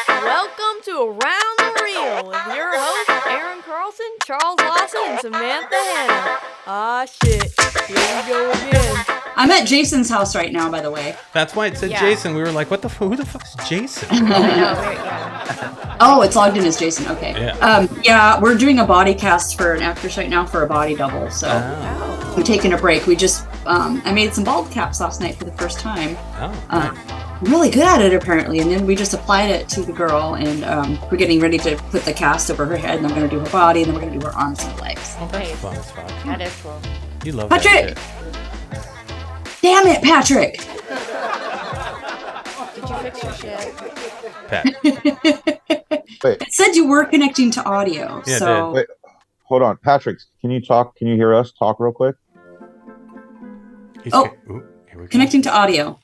Welcome to Around the Reel with your hosts, Aaron Carlson, Charles Lawson, and Samantha Hannah. Ah, shit. Here we go again. I'm at Jason's house right now, by the way. That's why it said Jason. We were like, what the who the fuck's Jason? Oh, it's logged in as Jason. Okay. Yeah. We're doing a body cast for an actress right now for a body double. So we're taking a break. We just, I made some bald caps last night for the first time. I'm really good at it, apparently. And then we just applied it to the girl, and we're getting ready to put the cast over her head, and I'm going to do her body, and then we're going to do her arms and legs. Oh, that's fun as fuck. That is cool. You love Patrick! that shit. Damn it, Patrick! Did you fix your shit? Pat. Wait, It said you were connecting to audio, Yeah, it so... wait, hold on. Patrick, can you talk? Can you hear us talk real quick? He's Oh. Ooh, here we go. Connecting to audio.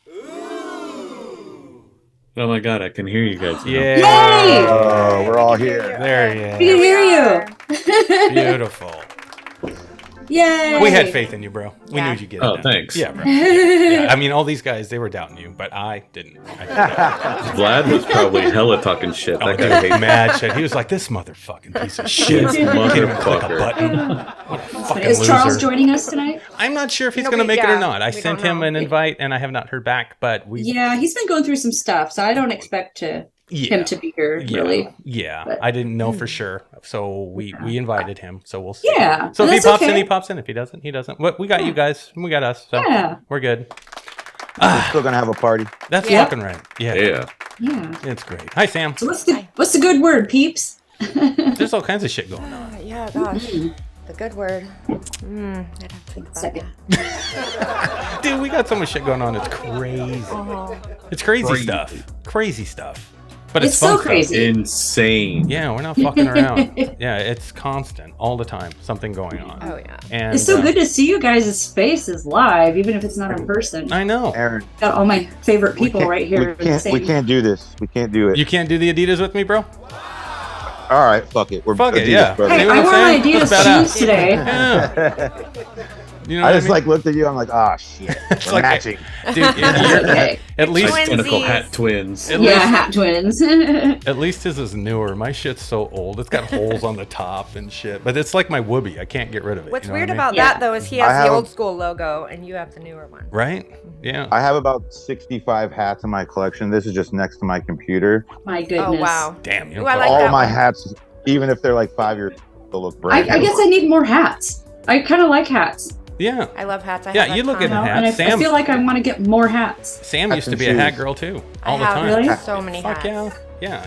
Oh my god, I can hear you guys now. Yeah. Yay! We're all here. There you We can hear you! Beautiful. Yay! We had faith in you, bro. We Yeah. knew you'd get it Oh, done. thanks. Yeah, bro. Yeah, I mean, all these guys, they were doubting you, but I didn't. Vlad was probably hella talking shit. Oh, That guy hates mad shit. He was like, this motherfucking piece of shit. This Can't even click a motherfucker. button. What a fucking Is loser. Charles joining us tonight? I'm not sure if he's No, going to make it or yeah, not. I we sent don't him know. an invite, and I have not heard back, but we... Yeah, he's been going through some stuff, so I don't expect him to be here, really. Yeah, But- I didn't know for sure, so we invited him. So we'll see. Yeah, So if he that's pops in, okay. he pops in. If he doesn't, he doesn't. We got you guys. We got us. So Yeah. we're good. We're still gonna have a party. That's Yeah. fucking right. Yeah, Yeah. Yeah. it's great. Hi, Sam. So what's the good word, peeps? There's all kinds of shit going on. Yeah, gosh. The good word. I'd have to think about Second. that. Dude, we got so much shit going on. It's crazy. It's crazy Crazy. stuff. Crazy stuff. But it's It's fun so stuff. crazy. Insane. Yeah, we're not fucking around. Yeah, it's constant, all the time, something going on. Oh, yeah. And It's so good to see you guys' faces live, even if it's not in person. I know. Aaron, Got all my favorite people right here. in the we same- can't do this. We can't do it. You can't do the Adidas with me, bro? All right, fuck it. We're Fuck it, Adidas yeah. brothers. Hey, See what I I'm wore my saying? That's Adidas badass. shoes today. Yeah. You know I what just mean? like looked at you. I'm like, ah, shit. It's We're like- matching. Dude, you're, Okay. at least Identical Twinsies. hat twins. At Yeah, least- hat twins. at least his is newer. My shit's so old. It's got holes on the top and shit. But it's like my whoopee. I can't get rid of it. What's you know weird what I mean? about Yeah. that, though, is he I has have the a- old school logo and you have the newer one. Right? Yeah. I have about 65 hats in my collection. This is just next to my computer. My goodness. Oh, wow. Damn. You Ooh, I know, like All that my one. hats, even if they're like 5 years, they'll look I brand new. guess I need more hats. I kind of like hats. yeah. I love hats. I Yeah, have you a look ton. at You know, hats. and I Sam- feel like I want to get more hats. Sam Hats used to and be a hat shoes. girl too. All the I have time. Really? so many Fuck hats. yeah.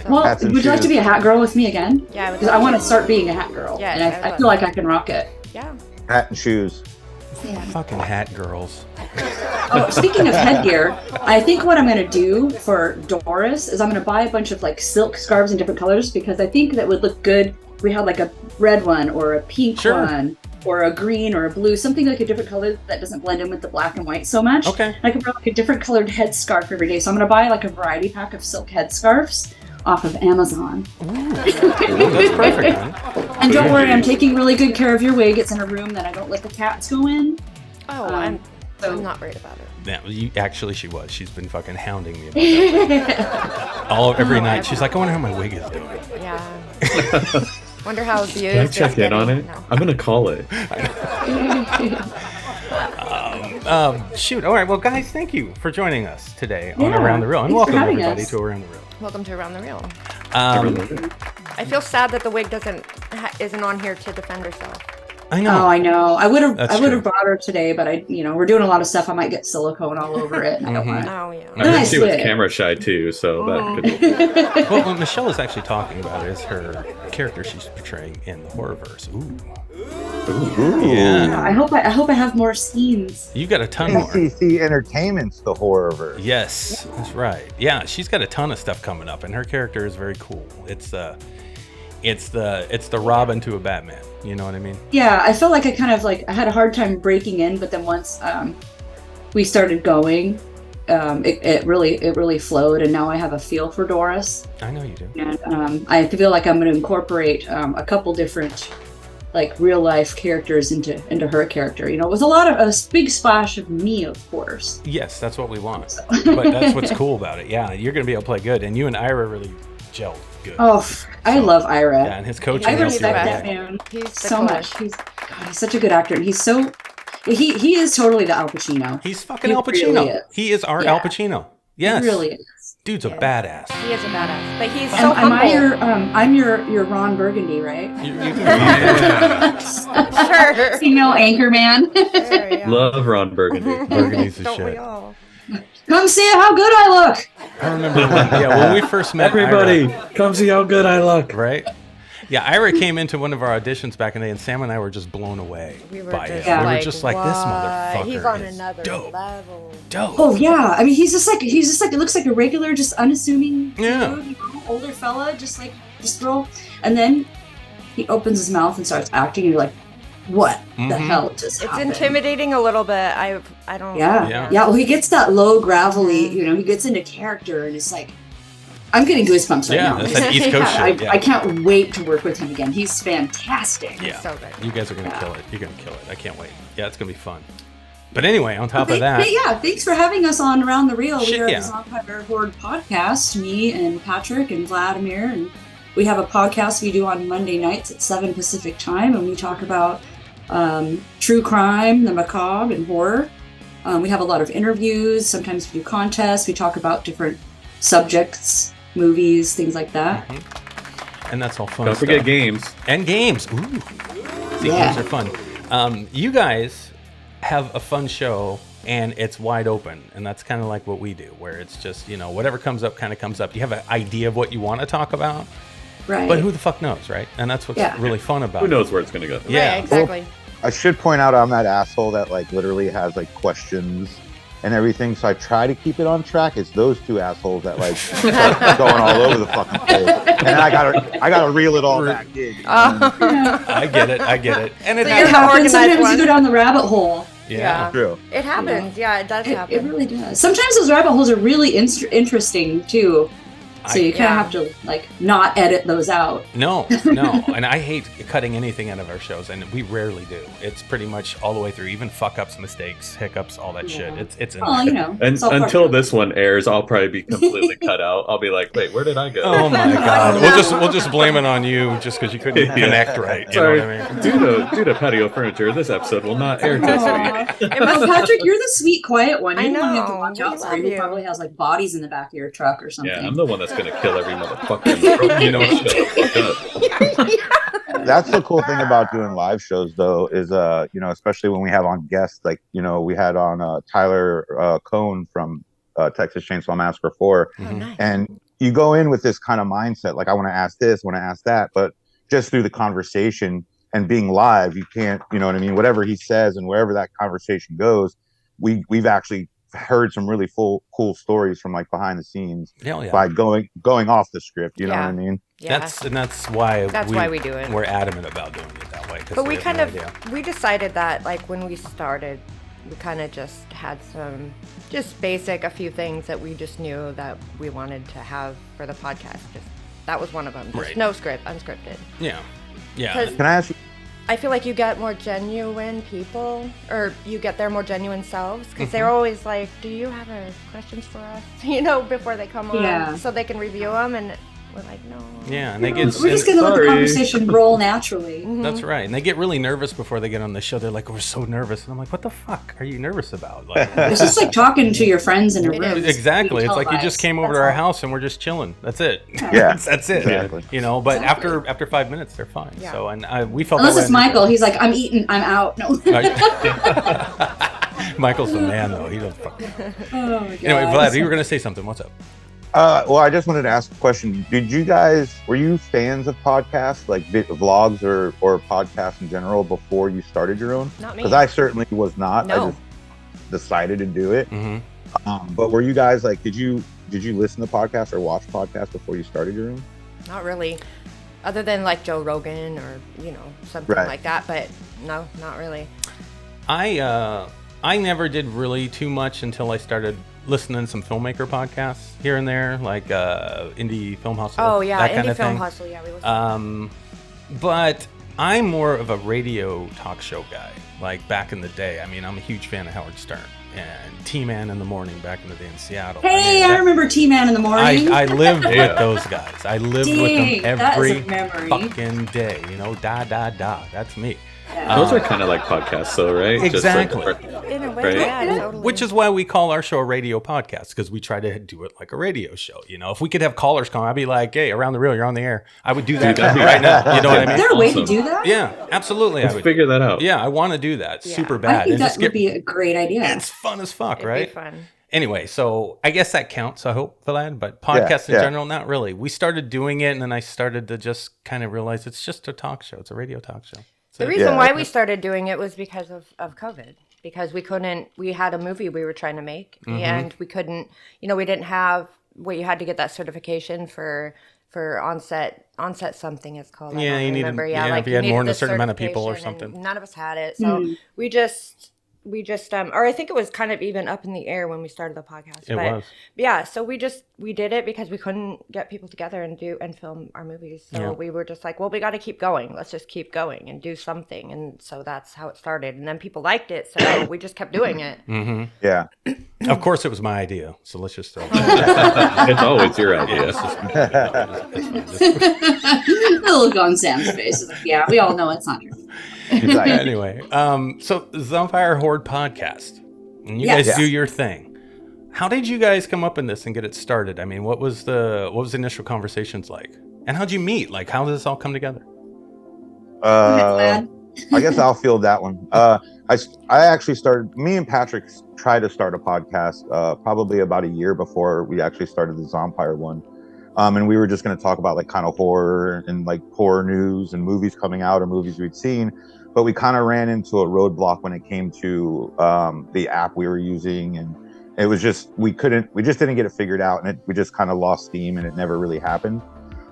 Yeah. Well, Hats and would you like to shoes. be a hat girl with me again? Yeah, I would Because I want to start being a hat girl. Yeah, and I I love feel like that. I can rock it. Yeah. Hat and shoes. Fucking hat girls. Oh, speaking of headgear, I think what I'm going to do for Doris is I'm going to buy a bunch of like silk scarves in different colors because I think that would look good. We had like a red one or a pink Sure. one or a green or a blue, something like a different color that doesn't blend in with the black and white so much. Okay. I could wear like a different colored headscarf every day. So I'm going to buy like a variety pack of silk headscarves off of Amazon. Ooh, that's perfect, man. And don't worry, I'm taking really good care of your wig. It's in a room that I don't let the cats go in. Oh, I'm not worried about it. Yeah, actually, she was. She's been fucking hounding me about that. Every night. She's like, I wonder how my wig is doing. Yeah. Wonder how abused Can I it's check in on getting. it? No. I'm gonna call it. Shoot. All right. Well, guys, thank you for joining us today on Yeah, Around the Reel. And thanks for welcome, having everybody, us. to Around the Reel. Welcome to Around the Reel. Um, I feel sad that the wig isn't on here to defend herself. I know. Oh, I know. I would That's have true. brought her today, but we're doing a lot of stuff. I might get silicone all over it, and I don't Mhm. want it. Oh, yeah. I heard Nice she was wig. camera shy too, so Oh. that could be. Well, what Michelle is actually talking about is her character she's portraying in the horrorverse. Ooh. Ooh. Yeah. I hope I have more scenes. You got a ton more. NCC Entertainment's the horrorverse. Yes, that's right. Yeah, she's got a ton of stuff coming up, and her character is very cool. It's the Robin to a Batman. You know what I mean? Yeah, I felt like I had a hard time breaking in, but then once we started going, it really flowed, and now I have a feel for Doris, I know you do. and I feel like I'm going to incorporate a couple different like real life characters into her character, you know, with a big splash of me, of course. Yes, that's what we want. But that's what's cool about it. Yeah, you're going to be able to play good, and you and Ira really gelled good. Oh, I love Ira. Yeah, and his coaching. I respect that man so much. He's such a good actor, and he's so he is totally the Al Pacino. He's fucking Al Pacino. Really he is our Al Pacino. Yes, he really is. Dude's a badass. He is a badass, but he's so humble. I'm your Ron Burgundy, right? Sure. Female anchor man. Love Ron Burgundy. Burgundy's the Don't we shit. all? Come see how good I look. I remember when we first met Everybody, Ira, come see how good I look. right? Yeah, Ira came into one of our auditions back in the day, and Sam and I were just blown away by him. We were just like, this motherfucker He's on is another dope. level. Dope. Oh yeah, I mean he's just like it looks like a regular, just unassuming dude, Yeah. you know, older fella, just like this girl, and then he opens his mouth and starts acting, and you're like, what the hell just happened? It's intimidating a little bit. I don't. Yeah. Well, he gets that low gravelly, you know, he gets into character, and it's like, I'm getting goosebumps right now. That's that East Coast shit. I can't wait to work with him again. He's fantastic. Yeah, so good. you guys are gonna kill it. You're gonna kill it. I can't wait. Yeah, it's gonna be fun. But anyway, on top of that, thanks for having us on Around the Reel. Shit, We are yeah. the Zompire Horde Podcast, me and Patrick and Vladimir, and we have a podcast we do on Monday nights at 7 Pacific time, and we talk about true crime, the macabre, and horror. We have a lot of interviews. Sometimes we do contests. We talk about different subjects, movies, things like that. and that's all fun. Don't forget games. And games. Ooh, see, games are fun. You guys have a fun show, and it's wide open, and that's kind of like what we do, where it's just, you know, whatever comes up kind of comes up. You have an idea of what you want to talk about, Right. but who the fuck knows, right? And that's what's really fun about Who knows where it's going to go? Yeah, Right, exactly. I should point out I'm that asshole that like literally has like questions and everything, so I try to keep it on track. It's those two assholes that like start going all over the fucking place, and I gotta reel it all back in. I get it. And it So It you're happens. the happens. organized Sometimes one. you go down the rabbit hole. Yeah. True. It happens. Yeah, it does It happen. really does. Sometimes those rabbit holes are really interesting too. So you kind of have to like not edit those out. No, and I hate cutting anything out of our shows, and we rarely do. It's pretty much all the way through, even fuck-ups, mistakes, hiccups, all that shit. It's in Well, there. you know. And it's all part until of it. this one airs, I'll probably be completely cut out. I'll be like, wait, where did I go? Oh my god, we'll just blame it on you just because you couldn't connect right. You Sorry, know what I mean? due to patio furniture, this episode will not air this week. Oh, Patrick, you're the sweet, quiet one. I You're the one you have to know. watch We out for. love He you. probably has like bodies in the back of your truck or something. Yeah, I'm the one that's gonna kill every motherfucker in the room. You know what? Shut the fuck up. That's the cool thing about doing live shows, though, is you know, especially when we have on guests, like, you know, we had on Tyler Cohn from Texas Chainsaw Massacre 4, and you go in with this kind of mindset, like, I want to ask this, want to ask that, but just through the conversation and being live, you can't, you know what I mean, whatever he says and wherever that conversation goes, we've actually heard some really cool stories from like behind the scenes by going off the script, you know what I mean? Yeah. That's why we do it. We're adamant about doing it that way. But we decided that like when we started, we kind of just had some a few things that we just knew that we wanted to have for the podcast. That was one of them. Just no script, unscripted. Yeah. Can I ask you? I feel like you get more genuine people, or you get their more genuine selves, because they're always like, "Do you have questions for us?" You know, before they come on, so they can review them, and we're like, "No." Yeah, and they We're just gonna let the conversation roll naturally. That's right, and they get really nervous before they get on the show. They're like, "We're so nervous," and I'm like, "What the fuck are you nervous about?" Like, it's just like talking to your friends in a room. Exactly. It's like you just came over to our house and we're just chilling. That's it. Yeah, that's it. Exactly. You know, but after 5 minutes, they're fine. Yeah. So, and we felt. Unless it's Michael, he's like, "I'm eating, I'm out." No. Michael's the man, though. He doesn't fuck. Oh my God. Anyway, Vlad, you were gonna say something. What's up? Well, I just wanted to ask a question. Were you fans of podcasts, like vlogs or podcasts in general, before you started your own? Not me. Because I certainly was not. No. I just decided to do it. Mm-hmm. But were you guys like, did you listen to podcasts or watch podcasts before you started your own? Not really, other than like Joe Rogan or something like that. But no, not really. I never did really too much until I started listening to some filmmaker podcasts here and there, like Indie Film Hustle. Oh yeah, that kind Indie of Film thing. Hustle. Yeah, we listen. But I'm more of a radio talk show guy, like back in the day. I mean, I'm a huge fan of Howard Stern and T-Man in the Morning back in the day in Seattle. Hey, I remember T-Man in the Morning. I lived with those guys. I lived with them every memory. fucking day. You know, da. That's me. Yeah. Those are kind of like podcasts, though, right? Exactly. Just like, In a way, right? yeah, totally. Which is why we call our show a radio podcast, because we try to do it like a radio show. You know, if we could have callers come, I'd be like, "Hey, around the reel, you're on the air." I would do that right now. You know what I mean? Is there a way to do that? Yeah, absolutely. Let's figure that out. Yeah, I want to do that super I bad. think And that just would be a great idea. It's fun as fuck, It'd right? be fun. Anyway, so I guess that counts, I hope, Vlad, but podcasts in general, not really. We started doing it, and then I started to just kind of realize it's just a talk show. It's a radio talk show. The reason why we started doing it was because of COVID. Because we had a movie we were trying to make, and we couldn't, we didn't have, you had to get that certification for onset something it's called. Yeah, I don't remember. if you had more than a certain amount of people or certification, something. and none of us had it, so we just or I think it was kind of even up in the air when we started the podcast. It was. Yeah, so we did it because we couldn't get people together and film our movies. So we were just like, well, we got to keep going. Let's just keep going and do something. And so that's how it started. And then people liked it, so we just kept doing it. Mm-hmm. Yeah. Of course, it was my idea. So let's just throw It's always your idea. The look on Sam's face is like, yeah, we all know it's not true. Exactly. Anyway, so Zompire Horde Podcast. And you guys do your thing. How did you guys come up in this and get it started? I mean, what was the initial conversations like? And how'd you meet? Like, how did this all come together? I guess I'll field that one. I actually started, me and Patrick tried to start a podcast probably about a year before we actually started the Zompire one. And we were just going to talk about like kind of horror and like horror news and movies coming out or movies we'd seen. But we kind of ran into a roadblock when it came to the app we were using. And it was just, we just didn't get it figured out. And we just kind of lost steam and it never really happened.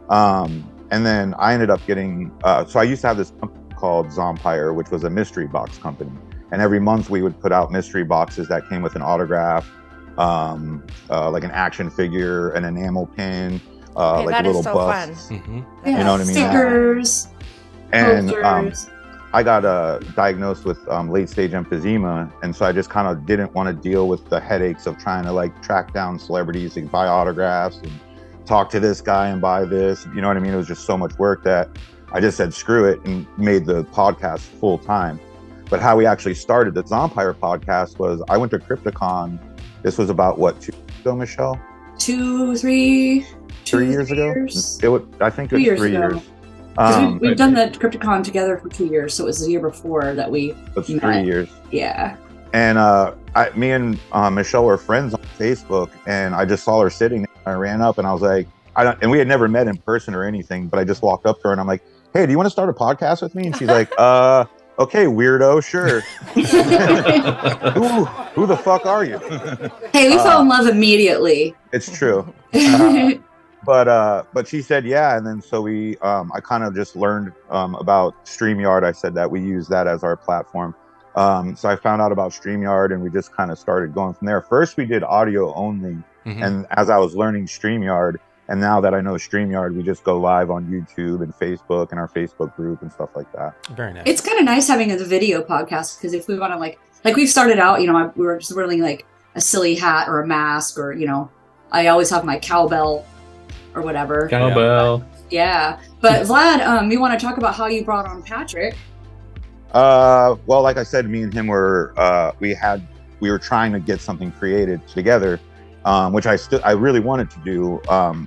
And then I ended up getting, so I used to have this company called Zompire, which was a mystery box company. And every month we would put out mystery boxes that came with an autograph, like an action figure, an enamel pin, like little so busts. Mm-hmm. Yeah, You know what I mean? Stickers, And posters. I got diagnosed with late stage emphysema, and so I just kind of didn't want to deal with the headaches of trying to like track down celebrities and buy autographs and talk to this guy and buy this. You know what I mean? It was just so much work that I just said screw it and made the podcast full time. But how we actually started the Zompire podcast was I went to Crypticon. This was about 2 years ago, Michelle? 3 years ago? I think it was 3 years. We've done the Crypticon together for 2 years, so it was the year before that we It's met. 3 years. Yeah. And me and Michelle were friends on Facebook, and I just saw her sitting there. I ran up and I was like, and we had never met in person or anything, but I just walked up to her and I'm like, hey, do you want to start a podcast with me? And she's like, okay, weirdo, sure. who the fuck are you? Hey, we fell in love immediately. It's true. But she said yeah, and then so we I kind of just learned about StreamYard. I said that we use that as our platform. So I found out about StreamYard, and we just kind of started going from there. First we did audio only, and as I was learning StreamYard, and now that I know StreamYard, we just go live on YouTube and Facebook and our Facebook group and stuff like that. Very nice. It's kind of nice having a video podcast, because if we want to like we've started out, we were just wearing like a silly hat or a mask, or I always have my cowbell or whatever. Cowbell. Yeah. But Vlad, you want to talk about how you brought on Patrick? Well, like I said, me and him were we were trying to get something created together, which I really wanted to do.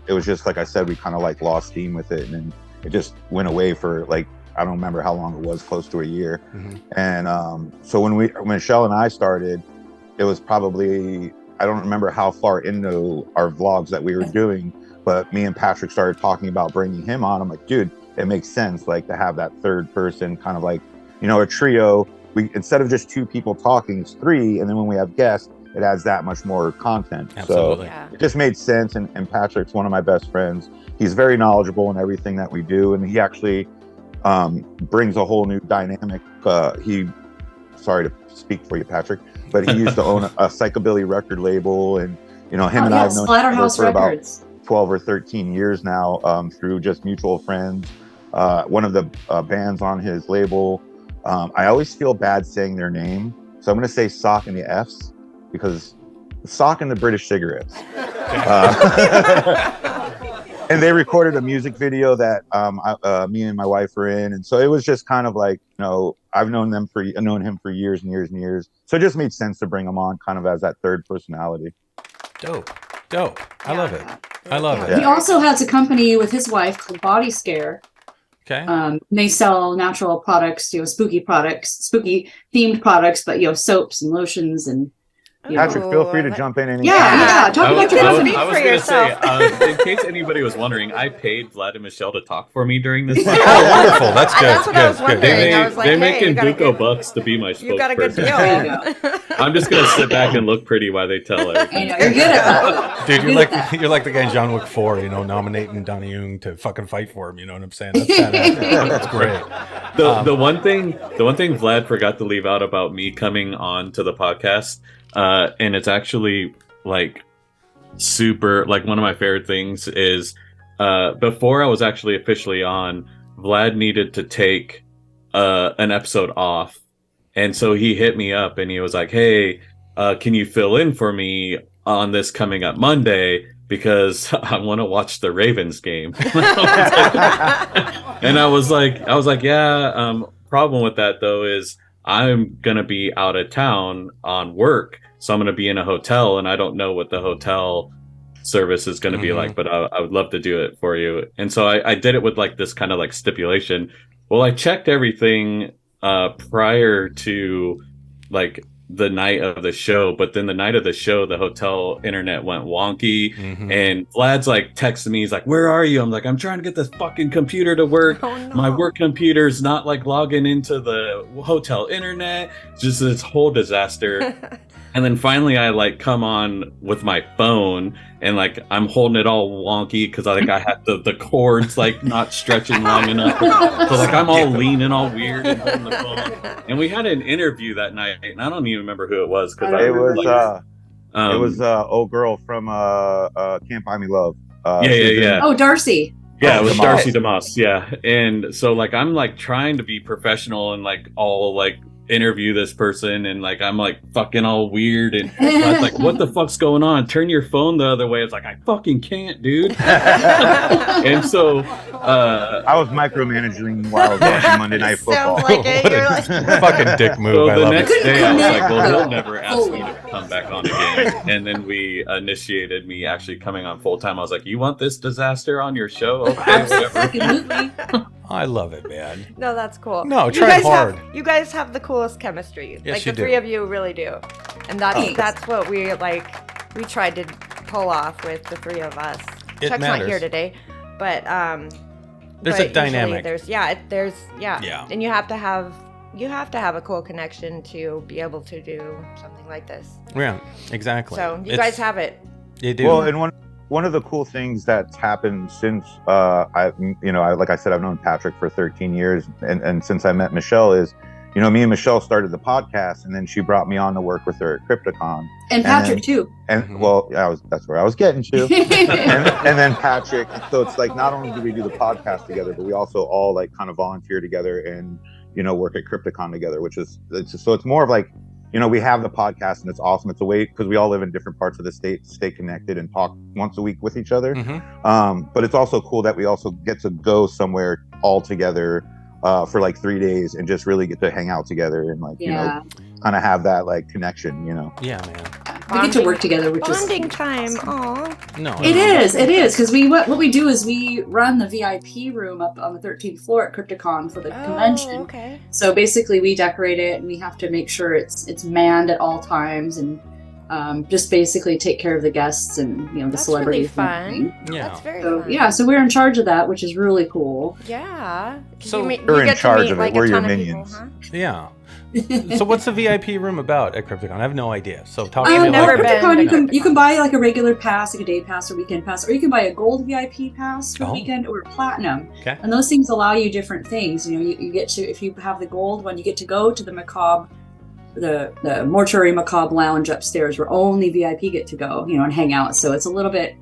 It was just like I said, we kind of like lost steam with it, and then it just went away for like I don't remember how long it was, close to a year. And so when Michelle and I started, it was probably, I don't remember how far into our vlogs that we were doing, but me and Patrick started talking about bringing him on. I'm like, dude, it makes sense like to have that third person, kind of like, a trio. We, instead of just two people talking, it's three, and then when we have guests, it adds that much more content. Absolutely. So it just made sense. And Patrick's one of my best friends. He's very knowledgeable in everything that we do, and he actually brings a whole new dynamic. Sorry to speak for you, Patrick, but he used to own a psychobilly record label, and him and I have known each other for about 12 or 13 years now, through just mutual friends. one of the bands on his label. I always feel bad saying their name, so I'm going to say Sock and the F's, because Sock and the British Cigarettes. And they recorded a music video that me and my wife were in, and so it was just kind of like, I've known him for years and years and years, so it just made sense to bring him on, kind of as that third personality. Dope. I love it. He also has a company with his wife called Body Scare. Okay. They sell natural products, spooky themed products, but soaps and lotions and. Patrick, feel free to jump in. Yeah. Talk about your company. I was going to say, in case anybody was wondering, I paid Vlad and Michelle to talk for me during this. Oh, wonderful! That's good. That's what I was wondering. I was like, they're making buco bucks to be my spokesperson. You got a good deal. I'm just going to sit back and look pretty while they tell everything. You're good at that. Dude, you're like the guy in John Wick 4, nominating Donnie Yen to fucking fight for him. You know what I'm saying? That's great. The one thing Vlad forgot to leave out about me coming on to the podcast. And it's actually like super, like one of my favorite things is before I was actually officially on, Vlad needed to take an episode off. And so he hit me up and he was like, hey, can you fill in for me on this coming up Monday? Because I want to watch the Ravens game. And I was like, yeah, problem with that though is I'm going to be out of town on work. So I'm going to be in a hotel and I don't know what the hotel service is going to be like, but I would love to do it for you. And so I did it with like this kind of like stipulation. Well, I checked everything prior to like the night of the show, but then the night of the show, the hotel internet went wonky and Vlad's like texting me. He's like, where are you? I'm like, I'm trying to get this fucking computer to work. Oh, no. My work computer's not like logging into the hotel internet. It's just this whole disaster. And then finally I like come on with my phone and like I'm holding it all wonky because I had the cords like not stretching long enough. So like I'm all leaning all weird and holding the phone. And we had an interview that night and I don't even remember who it was because it was old girl from Can't Buy Me Love. Yeah. Oh, Darcy. Yeah, it was Darcy DeMoss. Yeah. And so like I'm like trying to be professional and like all like interview this person and like I'm like fucking all weird and I was like, what the fuck's going on? Turn your phone the other way. It's like I fucking can't, dude. And so I was micromanaging while I was watching Monday Night Football. Like it. Fucking dick move. So the next day I was like, well, he'll never ask me to come back on again. And then we initiated me actually coming on full time. I was like, you want this disaster on your show? Okay, whatever. I love it, man. No, that's cool. No, try hard. You guys have the coolest chemistry. Yes, like you the do. three of you really do. And that's what we like. We tried to pull off with the three of us. Chuck's not here today, but there's a dynamic. There's and you have to have a cool connection to be able to do something like this. Yeah, exactly. So you guys have it. You do. Well, and one of the cool things that's happened since like I said, I've known Patrick for 13 years, and since I met Michelle is, me and Michelle started the podcast, and then she brought me on to work with her at Crypticon. And Patrick too. And that's where I was getting to. and then Patrick. So it's like not only do we do the podcast together, but we also all like kind of volunteer together and work at Crypticon together, so it's more of like. We have the podcast and it's awesome. It's a way because we all live in different parts of the state to stay connected and talk once a week with each other. But it's also cool that we also get to go somewhere all together for like 3 days and just really get to hang out together and like, kind of have that like connection, Yeah, man. We get to work together, which is bonding time. Aw. No, it is because what we do is we run the VIP room up on the 13th floor at Crypticon for the convention. Okay. So basically, we decorate it and we have to make sure it's manned at all times and just basically take care of the guests and the That's celebrities. Really fun. And yeah, that's very so fun. yeah, so we're in charge of that, which is really cool. Yeah. So we're in charge of it. We're your minions. People, huh? Yeah. So what's the VIP room about at Crypticon? I have no idea. So talk to me. never Crypticon, you can buy like a regular pass, like a day pass or weekend pass, or you can buy a gold VIP pass for the weekend or platinum. Okay. And those things allow you different things. You get to, if you have the gold one, you get to go to the macabre, the mortuary macabre lounge upstairs where only VIP get to go, and hang out. So it's a little bit,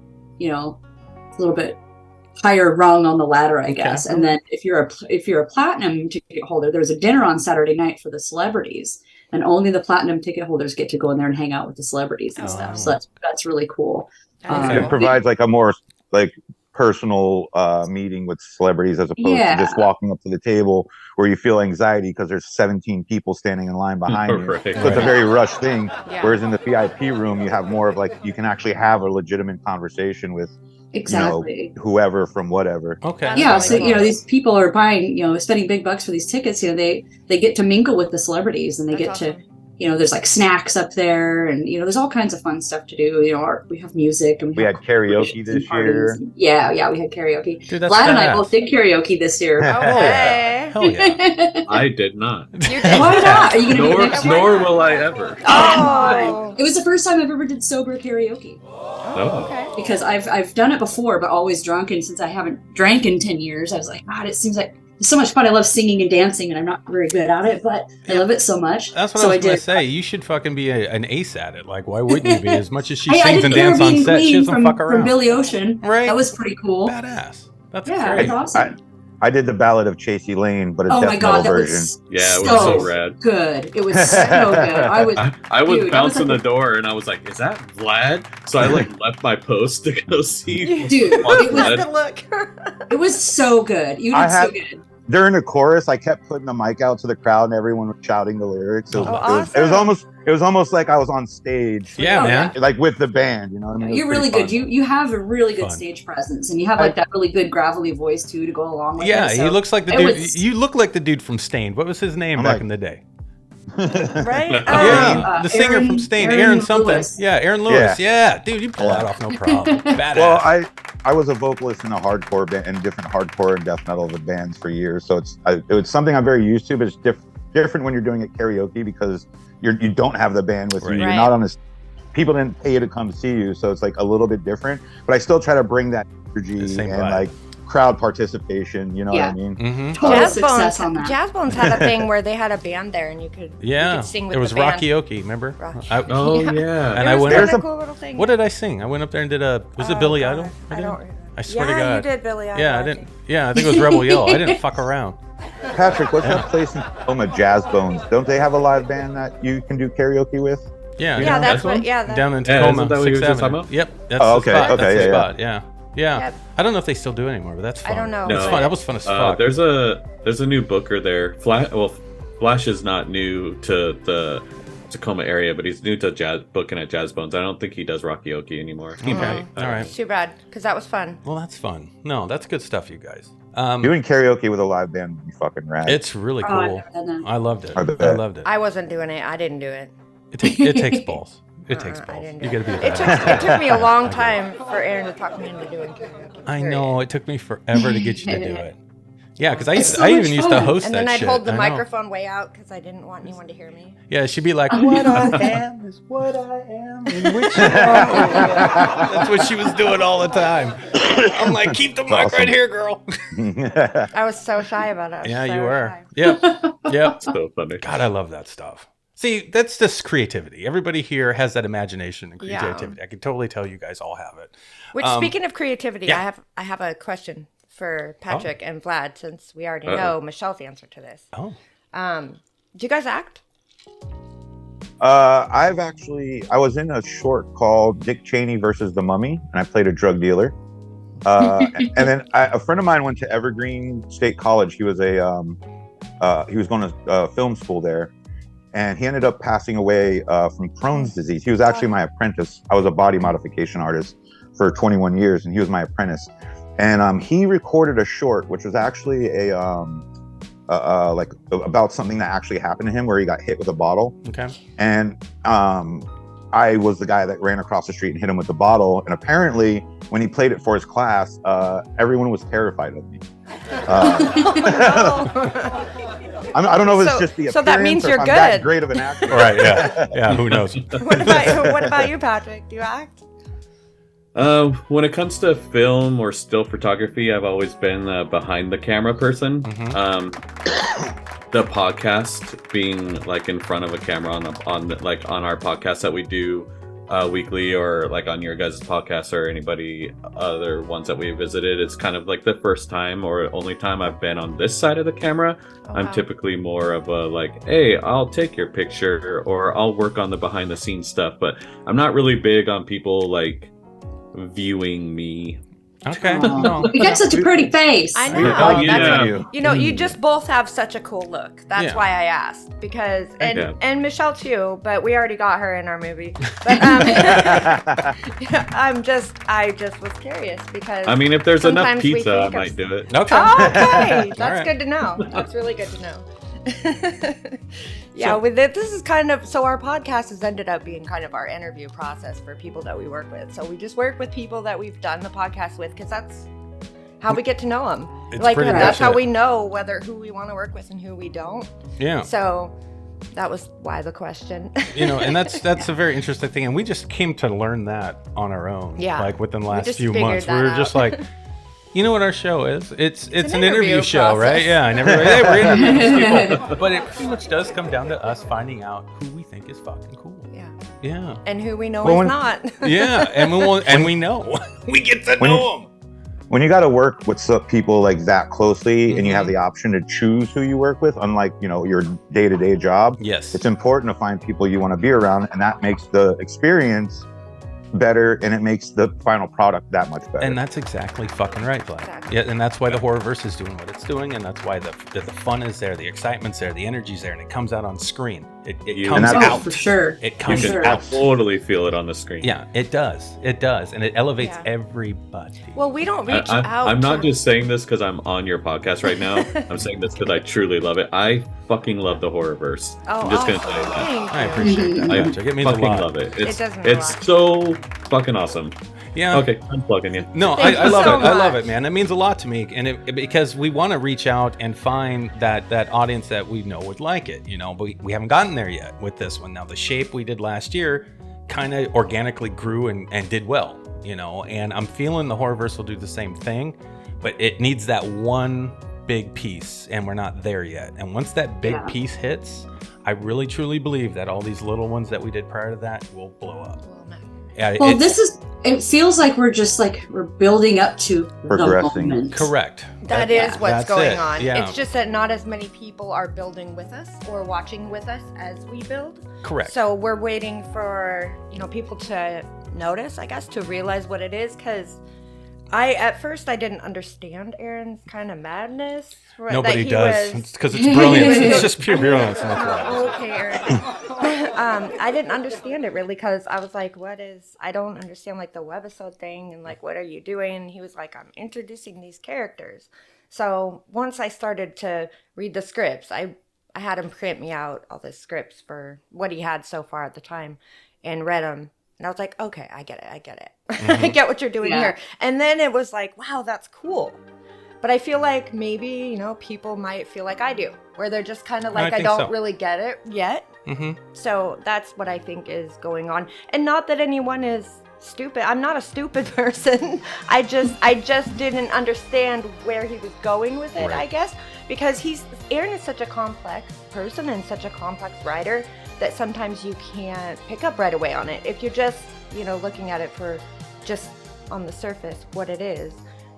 higher rung on the ladder, I guess. And then if you're a platinum ticket holder, there's a dinner on Saturday night for the celebrities, and only the platinum ticket holders get to go in there and hang out with the celebrities and stuff. So that's really cool. It provides like a more like personal meeting with celebrities as opposed to just walking up to the table where you feel anxiety because there's 17 people standing in line behind you. So it's a very rushed thing. Whereas in the VIP room, you have more of like, you can actually have a legitimate conversation with whoever from whatever. So these people are buying, spending big bucks for these tickets. They get to mingle with the celebrities, and they get to, there's like snacks up there, and there's all kinds of fun stuff to do. We have music, and we had karaoke this year. Yeah, we had karaoke. Dude, Vlad and I both did karaoke this year. Hell yeah. I did not. You did? Why not? Are you gonna do it next year? Nor will I ever. It was the first time I've ever did sober karaoke. Okay. Because I've done it before, but always drunk, and since I haven't drank in 10 years, I was like, God, it seems like it's so much fun. I love singing and dancing, and I'm not very good at it, but I love it so much. That's what I was going to say. You should fucking be an ace at it. Like, why wouldn't you be? As much as she sings and dances on set, she doesn't fuck around. From Billy Ocean. Right. That was pretty cool. Badass. That's great. That's awesome. I did the Ballad of Chasey Lane, but a death metal version. It was so rad. Good. It was so good. I was bouncing the door, and I was like, "Is that Vlad?" So I left my post to go see. Dude, it was so good. You did so good. During the chorus, I kept putting the mic out to the crowd, and everyone was shouting the lyrics. So awesome. It was almost like I was on stage. Yeah, man. Like with the band, you know what I mean? You're really good. You have a really good stage presence, and you have like that really good gravelly voice too to go along with it. Yeah, he looks like the dude. You look like the dude from Stained. What was his name back in the day? Right? The singer from Stained, Aaron something. Lewis. Yeah, Aaron Lewis. Yeah, dude, you pull that off no problem. Badass. Well, I was a vocalist in a hardcore band and different hardcore and death metal bands for years, so it was something I'm very used to, but it's different when you're doing it karaoke because you don't have the band with you. You're not on this. People didn't pay to come see you, so it's like a little bit different. But I still try to bring that energy and like crowd participation. You know what I mean? Mm-hmm. Jazzbones had a thing where they had a band there, and you could sing with it was the band. Rockyoke, remember? And I went. There's a cool little thing. What did I sing? I went up there and did was it Billy Idol? I swear to God. Yeah, you did Billy Idol. Yeah, I didn't. Yeah, I think it was Rebel Yell. I didn't fuck around. Patrick, what's that place in Tacoma, Jazzbones? Don't they have a live band that you can do karaoke with? Yeah, that's what. Yeah, down in Tacoma, 6th Avenue. Yep, that's the spot. That's the spot. Yeah. Yep. I don't know if they still do it anymore, but that's fun. I don't know. No. Fun. That was fun as fuck. There's a new booker there. Flash is not new to the Tacoma area, but he's new to booking at Jazzbones. I don't think he does Rockyoke anymore. He might. All right. Too bad, because that was fun. Well, that's fun. No, that's good stuff, you guys. Doing karaoke with a live band would be fucking rad. It's really cool. I loved it. I loved it. I wasn't doing it. I didn't do it. It takes balls. It takes balls. You gotta be. It took me a long time for Aaron to talk me into doing karaoke. I know. It took me forever to get you to do it. Yeah, because I even used to host that shit. And then I'd hold the microphone way out because I didn't want anyone to hear me. Yeah, she'd be like, "What I am is what I am, in which you are." That's what she was doing all the time. I'm like, "Keep the mic right here, girl." I was so shy about it. Yeah, you were. Yep. So funny. God, I love that stuff. See, that's just creativity. Everybody here has that imagination and creativity. I can totally tell you guys all have it. Which, speaking of creativity, I have a question for Patrick and Vlad, since we already know Michelle's answer to this. Do you guys act? I was in a short called Dick Cheney versus the Mummy, and I played a drug dealer. And then a friend of mine went to Evergreen State College. He was he was going to film school there, and he ended up passing away from Crohn's disease. He was actually my apprentice. I was a body modification artist for 21 years, and he was my apprentice. And he recorded a short, which was actually like about something that actually happened to him, where he got hit with a bottle. Okay. And I was the guy that ran across the street and hit him with the bottle. And apparently, when he played it for his class, everyone was terrified of me. I don't know if it's just the appearance, so that means or you're if I'm good. that great of an actor. Right? Yeah. Who knows? What about you, Patrick? Do you act? When it comes to film or still photography, I've always been a behind the camera person. Mm-hmm. The podcast being like in front of a camera on our podcast that we do weekly or like on your guys' podcast or anybody other ones that we visited, it's kind of like the first time or only time I've been on this side of the camera. I'm typically more of a like, hey, I'll take your picture or I'll work on the behind the scenes stuff, but I'm not really big on people like viewing me. Okay. You got such a pretty face. I know. Yeah. You know, you just both have such a cool look. That's why I asked. Because and Michelle too, but we already got her in our movie. But I just was curious because I mean, if there's enough pizza, I might do it. Okay. Oh, okay. That's good to know. That's really good to know. This is kind of, so our podcast has ended up being kind of our interview process for people that we work with. So we just work with people that we've done the podcast with because that's how we get to know them. That's how we know who we want to work with and who we don't. Yeah. So that was why the question. And that's a very interesting thing. And we just came to learn that on our own. Yeah. Like within the last few months. We were just like, you know what our show is? It's an interview show, right? Yeah, and everybody, we're interviewing people. But it pretty much does come down to us finding out who we think is fucking cool. Yeah. Yeah. And who we know is not. Yeah, and we know. We get to know them. When you got to work with some people like that closely and you have the option to choose who you work with, unlike, your day-to-day job, yes, it's important to find people you want to be around, and that makes the experience better, and it makes the final product that much better. And that's exactly fucking right, Vlad. Exactly. Yeah, and that's why the Horrorverse is doing what it's doing, and that's why the fun is there, the excitement's there, the energy's there, and it comes out on screen. It comes out for sure. It comes you can out. Totally feel it on the screen. Yeah, it does, and it elevates everybody. Well, we don't reach out. I'm not just saying this because I'm on your podcast right now. I'm saying this because I truly love it. I fucking love the Horrorverse. I'm just gonna tell you that. I appreciate that. I It means fucking a lot. love it. It's so fucking awesome. Yeah. Okay, I'm plugging you. No, I love it. I love it, man. It means a lot to me, and because we want to reach out and find that audience that we know would like it, but we haven't gotten there yet with this one. Now, the shape we did last year kind of organically grew and did well, and I'm feeling the Horrorverse will do the same thing, but it needs that one big piece, and we're not there yet. And once that big piece hits, I really truly believe that all these little ones that we did prior to that will blow up. Yeah, it feels like we're building up to progressing. The moment. Correct. That is what's going on. Yeah. It's just that not as many people are building with us or watching with us as we build. Correct. So we're waiting for, people to notice, I guess, to realize what it is, because at first I didn't understand Aaron's kind of madness. Nobody does. It's because it's brilliance. It's just pure brilliance. Okay, Aaron. I didn't understand it really because I was like, I don't understand like the webisode thing and like, what are you doing? And he was like, I'm introducing these characters. So once I started to read the scripts, I had him print me out all the scripts for what he had so far at the time and read them. And I was like, okay, I get it. Mm-hmm. I get what you're doing here. And then it was like, wow, that's cool. But I feel like maybe, people might feel like I do, where they're just kind of like, I don't really get it yet. Mm-hmm. So that's what I think is going on. And not that anyone is stupid. I'm not a stupid person. I just didn't understand where he was going with it, right. I guess. Because Aaron is such a complex person and such a complex writer that sometimes you can't pick up right away on it. If you're just, looking at it for just on the surface, what it is,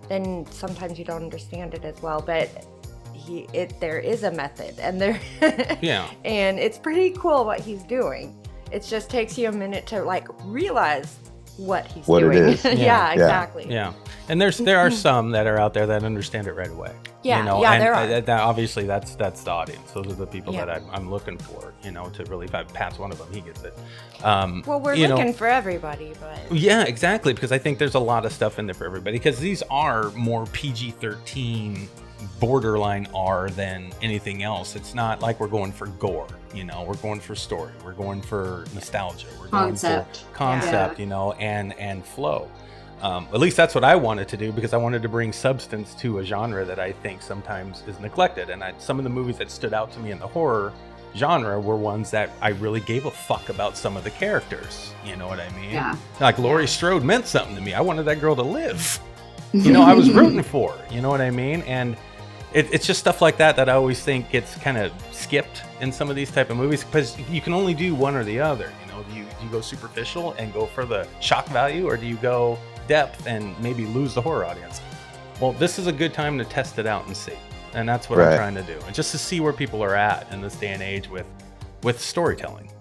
then sometimes you don't understand it as well. But there is a method, and and it's pretty cool what he's doing. It just takes you a minute to realize what he's doing. It is. Yeah, exactly. Yeah, and there are some that are out there that understand it right away. Yeah, there are. That obviously that's the audience. Those are the people that I'm looking for. To really, if Pat's one of them, he gets it. Well, we're looking for everybody, but yeah, exactly, because I think there's a lot of stuff in there for everybody. Because these are more PG-13, borderline R than anything else. It's not like we're going for gore. We're going for story. We're going for nostalgia. We're going for concept. And flow. At least that's what I wanted to do, because I wanted to bring substance to a genre that I think sometimes is neglected. And some of the movies that stood out to me in the horror genre were ones that I really gave a fuck about some of the characters. You know what I mean? Yeah. Like Laurie Strode meant something to me. I wanted that girl to live. I was rooting for her. You know what I mean? And it's just stuff like that I always think gets kind of skipped in some of these type of movies, because you can only do one or the other. You know, do you go superficial and go for the shock value, or do you go depth and maybe lose the horror audience? Well, this is a good time to test it out and see, and that's what I'm trying to do, and just to see where people are at in this day and age with storytelling.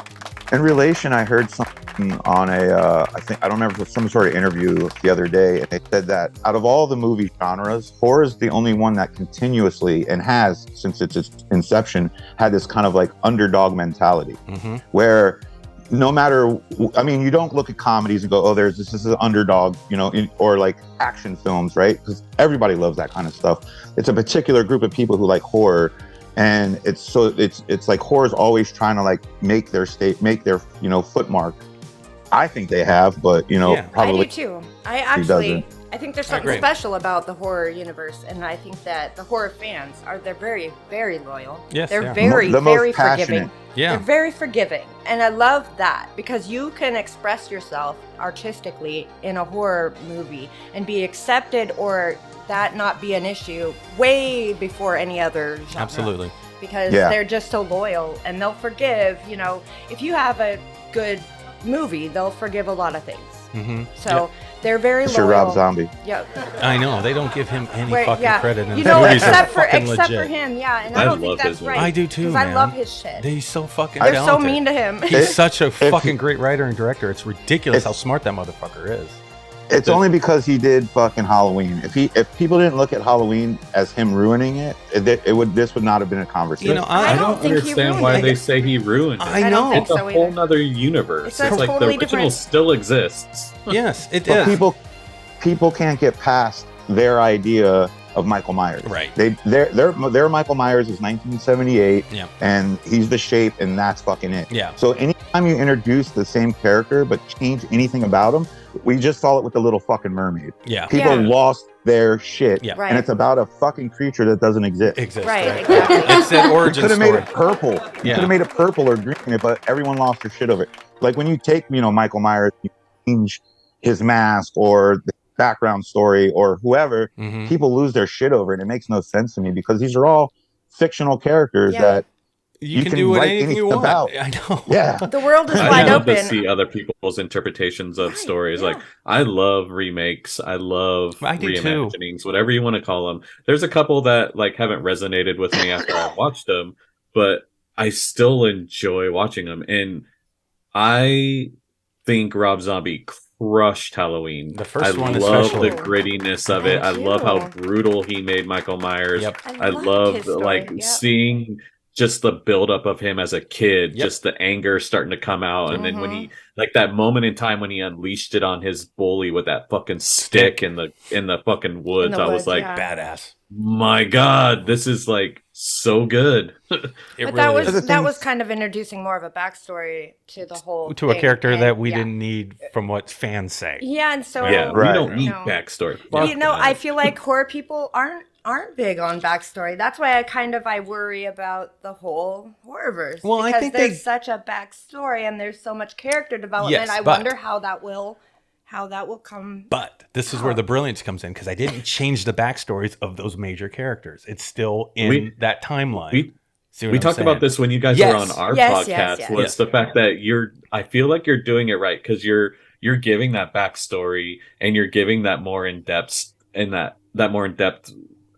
In relation, I heard something on I don't remember, if it was some sort of interview the other day, and they said that out of all the movie genres, horror is the only one that continuously, and has since its inception, had this kind of like underdog mentality, where no matter, I mean, you don't look at comedies and go, oh, this is an underdog, you know, or like action films, right? Because everybody loves that kind of stuff. It's a particular group of people who like horror, and it's like horror's always trying to like make their you know, footmark. I think they have, but you know, probably I do too. I think there's something special about the horror universe, and I think that the horror fans they're very, very loyal. Yes, they're very, very forgiving. Yeah, they're very forgiving, and I love that, because you can express yourself artistically in a horror movie and be accepted, or that not be an issue way before any other genre. Absolutely. Because they're just so loyal, and they'll forgive. You know, if you have a good movie, they'll forgive a lot of things. So they're very loyal. Rob Zombie. Yeah. I know, they don't give him any fucking credit. You know, except for him, and I don't think that's right. I do too, man. I love his shit. He's so fucking They're talented. so mean to him. He's such a fucking great writer and director. It's ridiculous how smart that motherfucker is. It's only because he did fucking Halloween. If people didn't look at Halloween as him ruining it, this would not have been a conversation. You know, I don't understand why they say he ruined it. I know. It's a whole nother universe. It's like totally the original still exists. Yes, it but is. People can't get past their idea of Michael Myers. Right. Their Michael Myers is 1978, and he's the Shape, and that's fucking it. Yeah. So anytime you introduce the same character but change anything about him, we just saw it with the Little Fucking Mermaid. Yeah. People lost their shit. Yeah. Right. And it's about a fucking creature that doesn't exist. Right, exactly. It's an origin Could have story. made it purple. You could have made it purple or green, but everyone lost their shit over it. Like when you take, you know, Michael Myers, you change his mask or the background story or whoever, people lose their shit over it. It makes no sense to me, because these are all fictional characters that you can do anything you want about. I know. Yeah. The world is I wide love open. to see other people's interpretations of stories. Like, I love remakes. I love reimaginings, whatever you want to call them. There's a couple that like haven't resonated with me after I've watched them, but I still enjoy watching them. And I think Rob Zombie crushed Halloween. The first one, I love especially. the grittiness of it. I love how brutal he made Michael Myers. I love like seeing just the buildup of him as a kid, just the anger starting to come out. And then when he, like that moment in time when he unleashed it on his bully with that fucking stick in the fucking woods, I was like, badass. My God, this is like so good. But that was kind of introducing more of a backstory to the whole to a thing. character And, that we didn't need from what fans say. Yeah, and so we don't need backstory. You know, I feel like horror people aren't big on backstory. That's why I worry about the whole horrorverse. Well, because I think there's such a backstory and there's so much character development. I wonder how that will come. But this is where the brilliance comes in, because I didn't change the backstories of those major characters. It's still in that timeline. We talked about this when you guys were on our podcast. Was the fact that I feel like you're doing it right, because you're giving that backstory and you're giving that more in depth and that more in depth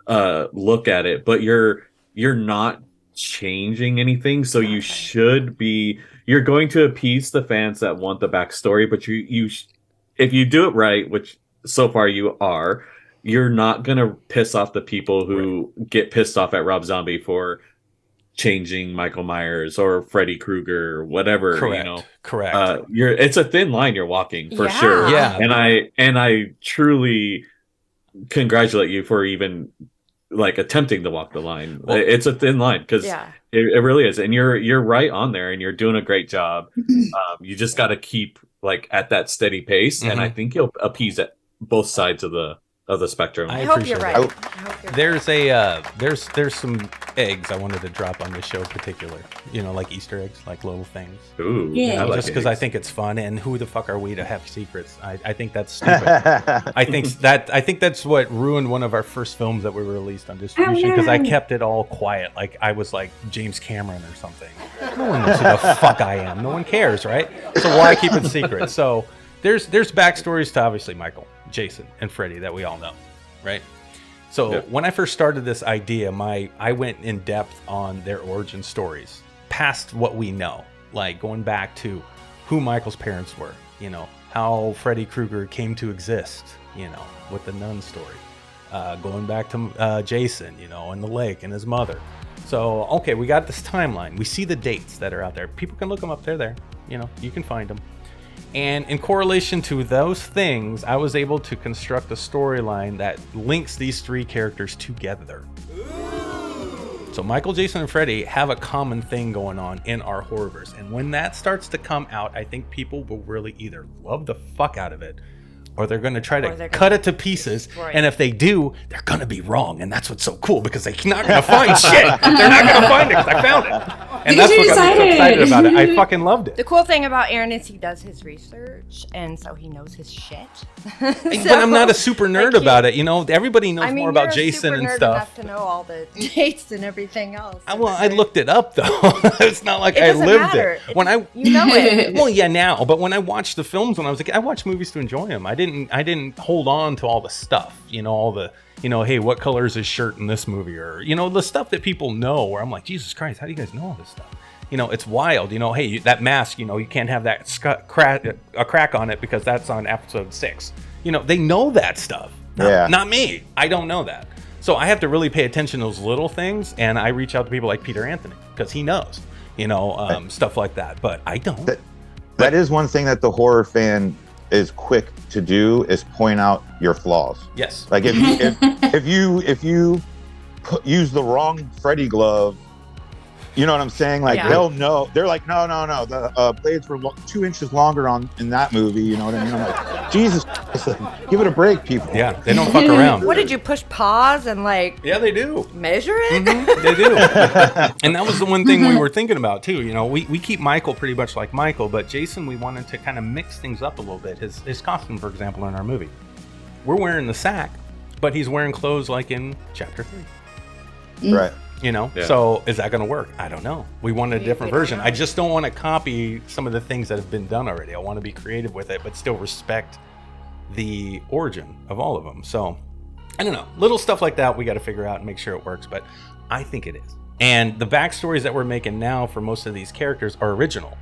look at it, but you're not changing anything. So you should be. You're going to appease the fans that want the backstory, but you if you do it right, which so far you are, you're not going to piss off the people who get pissed off at Rob Zombie for changing Michael Myers or Freddy Krueger or whatever. Correct. It's a thin line you're walking for sure. Yeah. And I truly congratulate you for even like attempting to walk the line. Well, it's a thin line, because it really is. And you're right on there, and you're doing a great job. You just got to keep like at that steady pace, and I think you'll appease at both sides of the of the spectrum. I hope you're right. I hope you're There's some eggs I wanted to drop on the show, particular. You know, like Easter eggs, like little things. Ooh, yeah. Just because I think it's fun, and who the fuck are we to have secrets? I think that's stupid. I think that's what ruined one of our first films that we released on distribution, because I kept it all quiet, like I was like James Cameron or something. No one knows who the fuck I am. No one cares, right? So why keep it secret? So there's backstories to obviously Michael, Jason, and Freddy that we all know, right? So when I first started this idea, I went in depth on their origin stories, past what we know, like going back to who Michael's parents were, you know, how Freddy Krueger came to exist, you know, with the nun story, going back to Jason, you know, and the lake and his mother. So, okay, we got this timeline. We see the dates that are out there. People can look them up. They're there. You know, you can find them. And in correlation to those things, I was able to construct a storyline that links these three characters together. So Michael, Jason, and Freddy have a common thing going on in our horrorverse. And when that starts to come out, I think people will really either love the fuck out of it, or they're going to try to cut it to pieces. And if they do, they're going to be wrong. And that's what's so cool, because they're not going to find shit. They're not going to find it because I found it. And that's what got me so excited about it. I fucking loved it. The cool thing about Aaron is he does his research, and so he knows his shit. But I'm not a super nerd about it. You know, everybody knows more about Jason and stuff. Enough to know all the dates and everything else. I looked it up though. It's not like I lived it. When you know it. Well, yeah, now. But when I watched the films when I was a kid, I watched movies to enjoy them. I didn't hold on to all the stuff. You know, all the, you know, hey, what color is his shirt in this movie, or you know, the stuff that people know. Where I'm like, Jesus Christ, how do you guys know all this stuff? You know, it's wild. You know, hey, that mask, you know, you can't have that a crack on it because that's on episode 6. You know, they know that stuff. Not me. I don't know that. So I have to really pay attention to those little things, and I reach out to people like Peter Anthony because he knows, you know, stuff like that. But I don't. That is one thing that the horror fan is quick to do, is point out your flaws. Yes. Like if you use the wrong Freddy glove, you know what I'm saying? Like they'll know. They're like, no. The blades were 2 inches longer in that movie. You know what I mean? I'm like, Jesus, give it a break, people. Yeah, they don't fuck around. What did you push pause and like? Yeah, they do. Measure it. Mm-hmm, they do. And that was the one thing we were thinking about too. You know, we keep Michael pretty much like Michael, but Jason, we wanted to kind of mix things up a little bit. His costume, for example, in our movie, we're wearing the sack, but he's wearing clothes like in Chapter 3. Right. You know, so is that going to work? I don't know. We wanted a different version. I just don't want to copy some of the things that have been done already. I want to be creative with it, but still respect the origin of all of them. So I don't know. Little stuff like that we got to figure out and make sure it works, but I think it is. And the backstories that we're making now for most of these characters are original.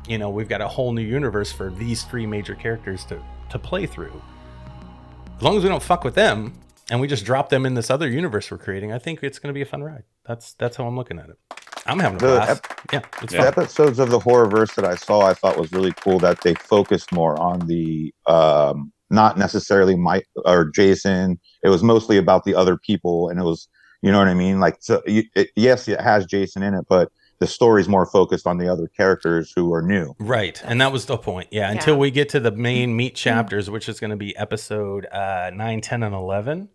You know, we've got a whole new universe for these 3 major characters to play through. As long as we don't fuck with them, and we just drop them in this other universe we're creating, I think it's going to be a fun ride. That's how I'm looking at it. I'm having a blast. It's fun. The episodes of the horrorverse that I saw, I thought was really cool that they focused more on the not necessarily Mike or Jason. It was mostly about the other people, and it was, you know what I mean? Like, so yes, it has Jason in it, but the story's more focused on the other characters who are new. Right. And that was the point. Yeah. Until we get to the main meat chapters, which is going to be episode 9, 10, and 11.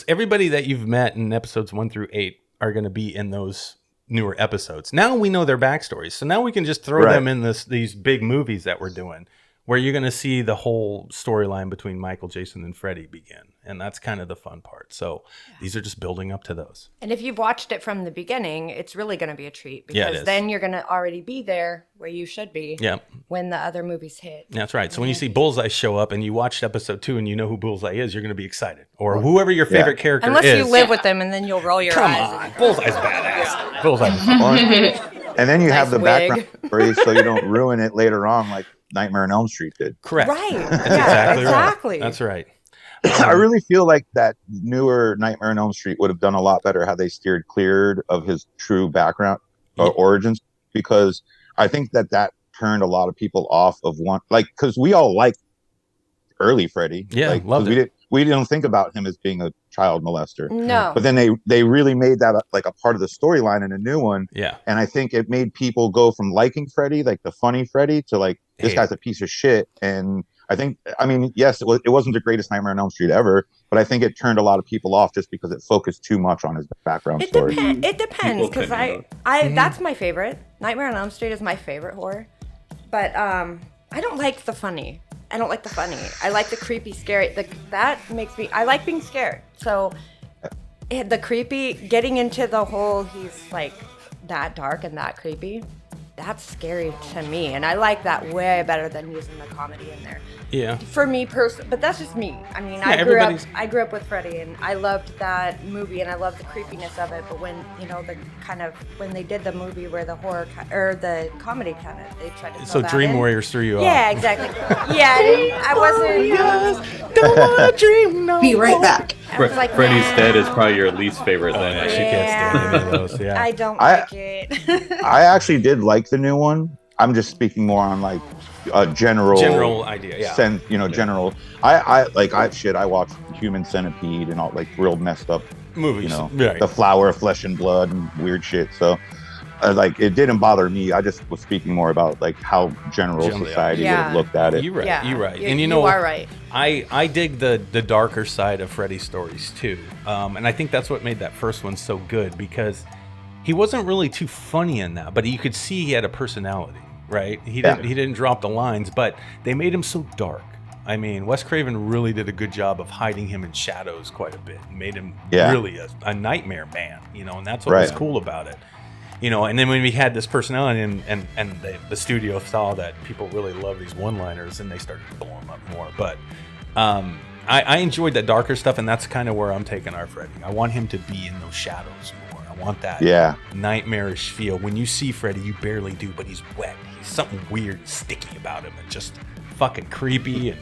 Everybody that you've met in episodes 1 through 8 are going to be in those newer episodes. Now we know their backstories. So now we can just throw them in these big movies that we're doing, where you're going to see the whole storyline between Michael, Jason, and Freddy begin. And that's kind of the fun part. So these are just building up to those. And if you've watched it from the beginning, it's really going to be a treat, because then you're going to already be there where you should be when the other movies hit. That's right. So when you see Bullseye show up and you watched episode 2 and you know who Bullseye is, you're going to be excited. Or whoever your favorite character is. Unless you live with them, and then you'll roll your eyes. Come on. Bullseye's badass. Bullseye's fun. And then you have the background story so you don't ruin it later on like Nightmare on Elm Street did. Correct. Right. That's exactly. Right. That's right. I really feel like that newer Nightmare on Elm Street would have done a lot better had they steered clear of his true background or origins, because I think that turned a lot of people off of because we all liked early Freddy. Yeah, loved it. We didn't think about him as being a child molester. No. But then they really made that like a part of the storyline in a new one. Yeah. And I think it made people go from liking Freddy, like the funny Freddy, to like, this guy's a piece of shit. And I think, I mean, yes, it wasn't the greatest Nightmare on Elm Street ever, but I think it turned a lot of people off just because it focused too much on his background story. It depends, because that's my favorite. Nightmare on Elm Street is my favorite horror, but I don't like the funny. I don't like the funny. I like the creepy, scary. That makes me. I like being scared. So the creepy, getting into the whole, he's like that dark and that creepy. That's scary to me, and I like that way better than using the comedy in there. Yeah. For me personally, but that's just me. I mean, yeah, I grew up with Freddy, and I loved that movie, and I loved the creepiness of it. But when when they did the movie where the horror or the comedy kind of they tried to so Dream Warriors threw you off. Yeah, exactly. Yeah, I wasn't. Don't wanna dream no. Be right back. Freddy's Dead is probably your least favorite. Then she can't stand any of those. Yeah. I don't like it. I actually did like the new one. I'm just speaking more on like a general idea, yeah. Sense, general. I watched Human Centipede and all like real messed up movies. Right. The Flower of Flesh and Blood and weird shit. So it didn't bother me. I just was speaking more about like how general society would have looked at it. You're right. Yeah. You're right. And you are right. I dig the darker side of Freddy's stories too. And I think that's what made that first one so good, because he wasn't really too funny in that, but you could see he had a personality. Right, he didn't drop the lines, but they made him so dark. I mean, Wes Craven really did a good job of hiding him in shadows quite a bit, and made him really a nightmare man. And that's what was cool about it. And then when we had this personality, and the studio saw that people really love these one-liners, and they started to blow him up more. But I enjoyed that darker stuff, and that's kind of where I'm taking our Freddy. I want him to be in those shadows more. I want that nightmarish feel. When you see Freddy, you barely do, but he's wet. He's something weird and sticky about him, and just fucking creepy. And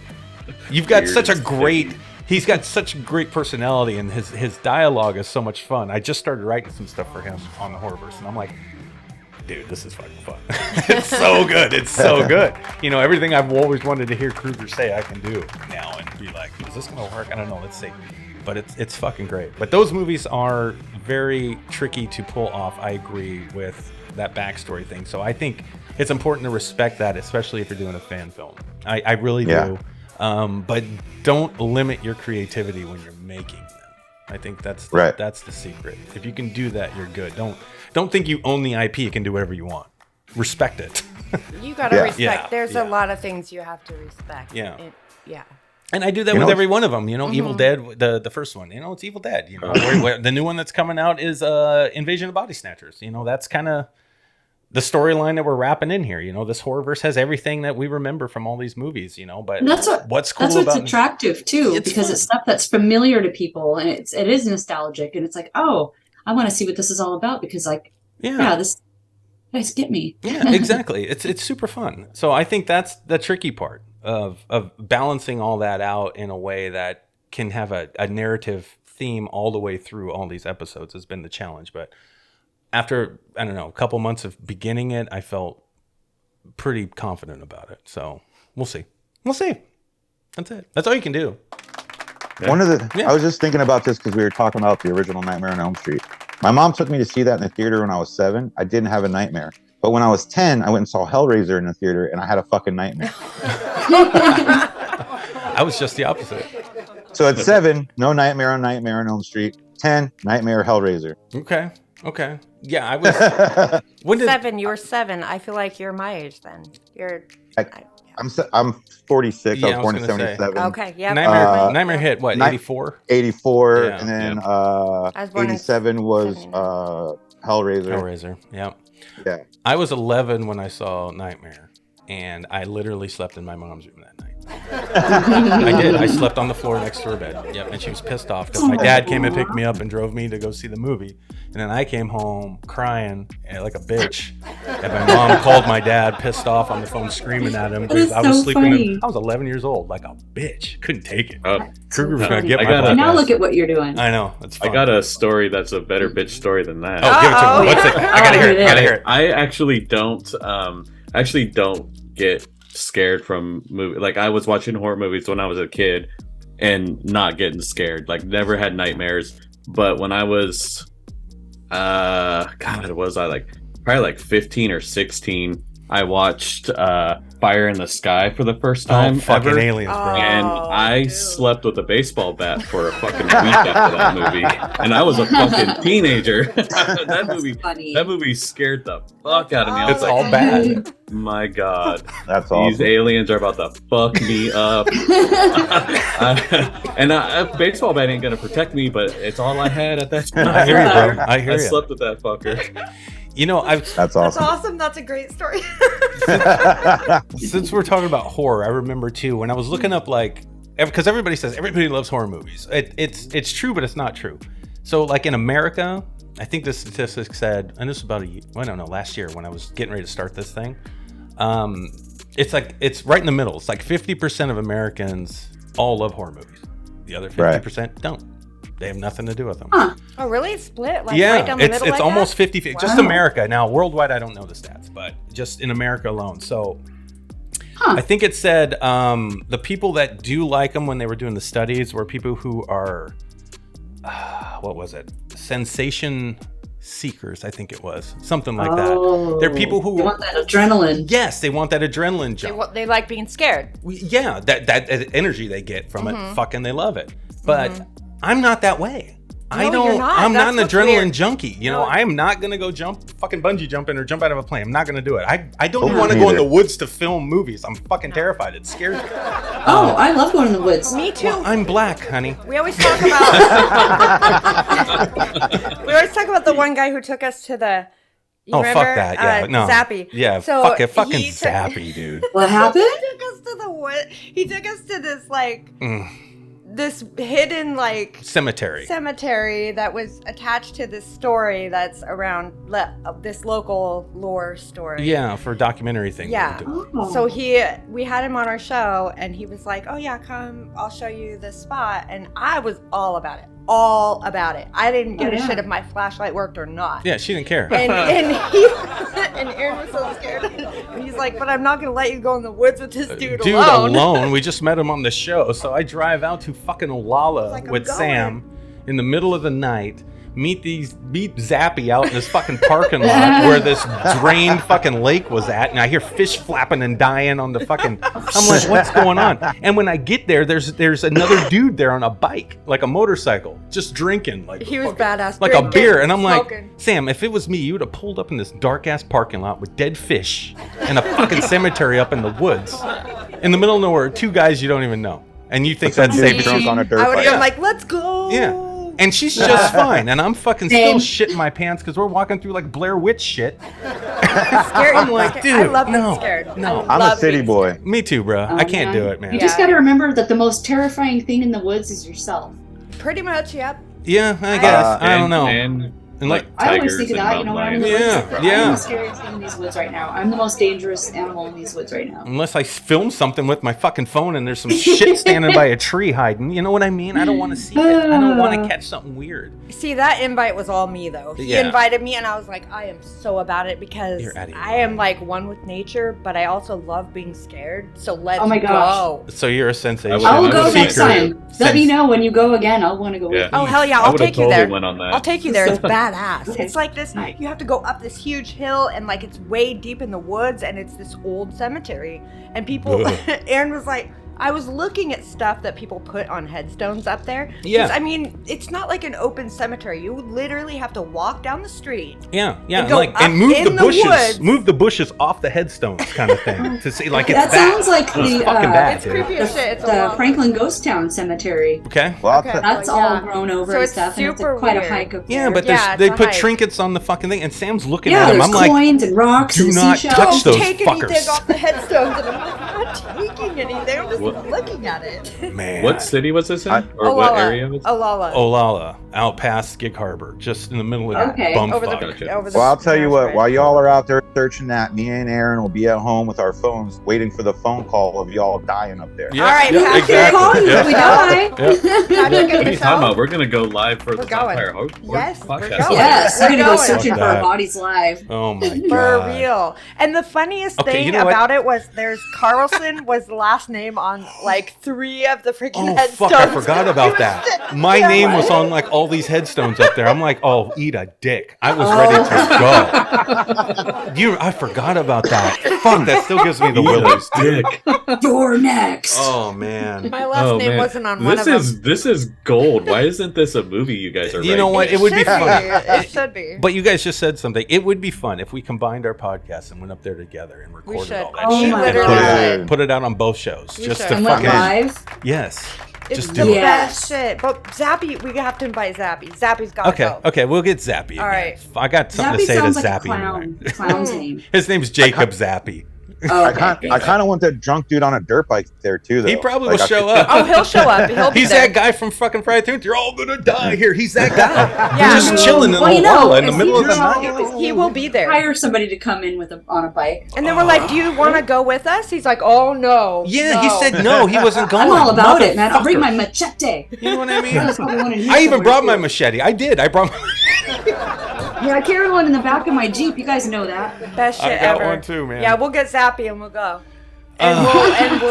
you've got such a great. He's got such a great personality, and his dialogue is so much fun. I just started writing some stuff for him on the Horrorverse, and I'm like, dude, this is fucking fun. It's so good. It's so good. Everything I've always wanted to hear Krueger say, I can do now, and be like, is this gonna work? I don't know. Let's see. But it's fucking great. But those movies are very tricky to pull off. I agree with that backstory thing. So I think it's important to respect that, especially if you're doing a fan film. I really do. But don't limit your creativity when you're making them. I think that's the secret. If you can do that, you're good. Don't think you own the IP. You can do whatever you want. Respect it. You gotta respect. There's a lot of things you have to respect. Yeah. Yeah. And I do that with every one of them. Evil Dead, the first one. It's Evil Dead. The new one that's coming out is Invasion of Body Snatchers. That's kind of the storyline that we're wrapping in here. This Horrorverse has everything that we remember from all these movies. But what's cool that's what's attractive too, because it's stuff that's familiar to people, and it is nostalgic, and it's like, oh, I want to see what this is all about, because this guys get me. Yeah, exactly. It's super fun. So I think that's the tricky part of balancing all that out in a way that can have a narrative theme all the way through all these episodes has been the challenge. But after, I don't know, a couple months of beginning it, I felt pretty confident about it. So we'll see. That's it. That's all you can do. Yeah. I was just thinking about this because we were talking about the original Nightmare on Elm Street. My mom took me to see that in the theater when I was 7. I didn't have a nightmare. But when I was 10, I went and saw Hellraiser in the theater, and I had a fucking nightmare. I was just the opposite. So at 7, no Nightmare on Elm Street. 10, Nightmare Hellraiser. Okay. Yeah, I was. 7. You were 7. I feel like you're my age then. I'm 46. Yeah, I was born in 77. Okay, yeah. Nightmare hit what? 84. 84, yeah, and then 87 was Hellraiser. Yeah. Yeah. I was 11 when I saw Nightmare, and I literally slept in my mom's room that night. I did. I slept on the floor next to her bed. Yep, and she was pissed off because my dad came and picked me up and drove me to go see the movie. And then I came home crying like a bitch. And my mom called my dad, pissed off on the phone, screaming at him because I was sleeping. I was 11 years old, like a bitch. Couldn't take it. Krueger was gonna get my butt. Now look at what you're doing. I know. It's fun. I got a story that's a better bitch story than that. Oh, give it to me. What's it? I gotta hear it. I actually don't get scared from movie. Like, I was watching horror movies when I was a kid and not getting scared. Like, never had nightmares. But when I was probably like 15 or 16, I watched Fire in the Sky for the first time fucking ever. aliens, bro. And I slept with a baseball bat for a fucking week after that movie. And I was a fucking teenager. That movie scared the fuck out of me. It's all bad. My God. That's awesome. These aliens are about to fuck me up. And a baseball bat ain't gonna protect me, but it's all I had at that time. I hear you, bro. I hear you. I slept with that fucker. You know, That's That's awesome. awesome. That's a great story. Since we're talking about horror, I remember too when I was looking up because everybody says everybody loves horror movies. It's true, but it's not true. So like in America, I think the statistic said, and this was about last year when I was getting ready to start this thing. It's right in the middle. It's like 50% of Americans all love horror movies. The other 50% don't. They have nothing to do with them. Huh. Oh, really? Split? Like Yeah, right down the middle it's like almost that? 50-50. Just America. Now, worldwide, I don't know the stats, but just in America alone. So I think it said the people that do like them when they were doing the studies were people who are, what was it? Sensation seekers, I think it was. Something like that. They're people who want that adrenaline. Yes, they want that adrenaline jump. They like being scared. Yeah, that energy they get from it, fucking they love it. But I'm not that way. No, you're not. I'm not That's an what's adrenaline weird. junkie. You know, No. I am not gonna go fucking bungee jumping or jump out of a plane. I'm not gonna do it. I don't even Oh, want to go in neither. the woods to film movies. I'm fucking terrified. It scares me. Oh, I love going in the woods. Me too. Well, I'm black, honey. We always talk about the one guy who took us to the. You Oh, remember? fuck that. Yeah, no. Zappy. Yeah, So fucking he took- Zappy, dude. What happened? He took us to the wood. He took us to this this hidden cemetery that was attached to this story that's around this local lore story. Yeah, for a documentary thing. Yeah. we do. Oh. So we had him on our show, and he was like, "Oh yeah, come, I'll show you this spot," and I was all about it. I didn't give a shit if my flashlight worked or not. Yeah, she didn't care. And Aaron was so scared. And he's like, "But I'm not gonna let you go in the woods with this dude alone." We just met him on the show, so I drive out to fucking Olala Like, I'm with going. Sam in the middle of the night. Meet Zappy out in this fucking parking lot where this drained fucking lake was at, and I hear fish flapping and dying on the fucking. I'm like, what's going on? And when I get there, there's another dude there on a bike, like a motorcycle, just drinking, like He was fucking- badass, like a drinking, beer. And I'm smoking. like, Sam, if it was me, you would have pulled up in this dark ass parking lot with dead fish and a fucking cemetery up in the woods, in the middle of nowhere, two guys you don't even know, and you think that's safe. drunk on a dirt I would bike. have been like, "Let's go." Yeah. And she's just fine, and I'm fucking still shitting my pants because we're walking through like Blair Witch shit. Scared. I'm like, dude, I love no, being scared. no. I'm a love city being boy. Me too, bro. I can't man. do it, man. You just Yeah. got to remember that the most terrifying thing in the woods is yourself. scared. Pretty much, yep. Yeah, I guess. I don't know. And like, I always tigers think of and that, you know, when I'm in the mountain woods. lions. Yeah. I'm the scariest thing in these woods right now. I'm the most dangerous animal in these woods right now. Unless I film something with my fucking phone and there's some shit standing by a tree hiding. You know what I mean? I don't want to see it. I don't want to catch something weird. See, that invite was all me, though. He Yeah. invited me, and I was like, I am so about it because You're out of your I am like one with nature, but I also love being scared. So let's Oh my gosh. go. So you're a sensation. I will I'm go a next seeker. time. Let me know when you go again. I'll want to go with you. Oh, hell yeah, I I'll would've take you totally there. went on that. I'll take you there. It's badass. Okay. It's like this, Nice. you have to go up this huge hill, and like it's way deep in the woods, and it's this old cemetery. And people, Ugh. Aaron was like, I was looking at stuff that people put on headstones up there. 'Cause, Yeah. I mean, it's not like an open cemetery. You literally have to walk down the street. Yeah, And go up and move in the the bushes, woods. move the bushes off the headstones, kind of thing, to see like it's That sounds like It's the, fucking bad, It's dude. creepy as shit. It's a the long- Franklin Ghost Town Cemetery. Okay. Well, Okay. That's Oh, all yeah. grown over So and it's stuff, and it's super quite weird. a hike up Yeah, there. but Yeah, they it's a put hike. trinkets on the fucking thing, and Sam's looking yeah, at him. there's I'm like, coins and rocks do and not seashells. touch those take fuckers. anything off the headstones, and I'm like, I'm not taking anything. I'm just What? looking at it. man. What city was this in? I- Or what area was it? Olala. Olala, out past Gig Harbor, just in the middle of Okay. bumfuck. Over the Well, I'll tell you what. bridge. While y'all are out there searching that, me and Aaron will be at home with our phones, waiting for the phone call of y'all dying up there. Yeah, All right, yeah, Patrick. exactly. Call you Yeah. if we die. Patrick and What are you talking Michelle. about? We're gonna go live for the We're going. Zompire Horde Yes, we're Podcast. going. Yes, we're gonna go going. searching Fuck for our that. bodies live. Oh my god. For real. And the funniest Okay, thing you know what? about it was there's Carlson was the last name on like 3 of the freaking Oh headstones. fuck! I forgot about that. My Yeah, name was what? on like all these headstones up there. I'm like, oh, eat a dick. I was ready to go. I forgot about that. fuck, that still gives me the willies. Dick. You're next. Oh man. My last name wasn't on one of them. This is gold. Why isn't this a movie you guys are writing? You know what? It would be fun. It should be. But you guys just said something. It would be fun if we combined our podcasts and went up there together and recorded all that Oh shit. my God. Put it out on both shows. We Just should. to And went fucking live. Yes. It's Just the do it. best shit. But Zappy, we have to invite Zappy. Zappy's got to go. Okay, we'll get Zappy again. All right. I got something Zappy to say to sounds like Zappy. a clown. Clown's name. His name's Jacob Zappy. Oh, I kind of want that drunk dude on a dirt bike there too. Though He probably Like, will show up. Oh, he'll show up. He'll be He's there. that guy from fucking Friday the 13th. You're all gonna die here. He's that guy. Yeah. Just chilling in Well, the you know, wall in the if middle of the you night. know- He will be there. Hire somebody to come in on a bike. And then we're like, do you want to go with us? He's like, oh, no. Yeah, no. he said no. He wasn't going. I'm all about it, man. I'll bring my Motherfucker. machete. You know what I mean? That's probably one in here I even somewhere, brought my too. machete. I did. I brought my Yeah, I carry one in the back of my Jeep. You guys know that. Best shit I got ever. one too, man. Yeah, we'll get Zappy and we'll go. And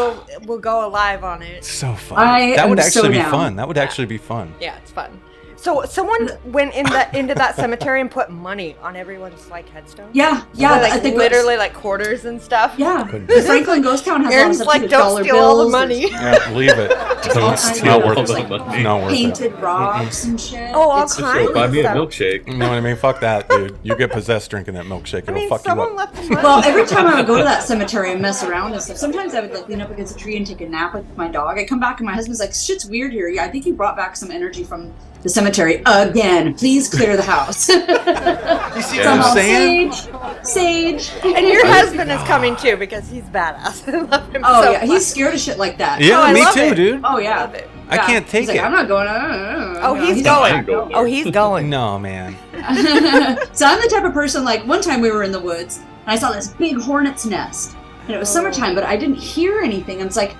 we'll go live on it. So fun. I That would am so actually be down. fun. That would actually be fun. Yeah, it's fun. So someone went into that cemetery and put money on everyone's like headstone. Yeah, Yeah, I like think literally like quarters and stuff. Yeah, Couldn't the Franklin Ghost Town has Aaron's lots of like, don't dollar steal all the bills. money. Yeah, leave it. all It's kinds not of worth things, it. like Not worth it. painted rocks and shit. Oh, all It's- kinds So buy me a stuff. milkshake. You know what I mean? Fuck that, dude. You get possessed drinking that milkshake. I It'll mean, fuck you someone up. left the money. Well, every time I would go to that cemetery and mess around and stuff, sometimes I would like lean up against a tree and take a nap with my dog. I come back and my husband's like, "Shit's weird here. Yeah, I think you brought back some energy from the cemetery again. Please clear the house." You see what Somehow, I'm saying? Sage. And your husband is coming too because he's badass. I love him Oh so yeah, much. he's scared of shit like that. Yeah, I me love too, it. dude. Oh yeah. Love it. I can't take He's like, it. I'm not going. Oh, he's He's going. not going. Oh, he's going. No, man. So I'm the type of person, like, one time we were in the woods and I saw this big hornet's nest. And it was summertime, but I didn't hear anything. And it's like,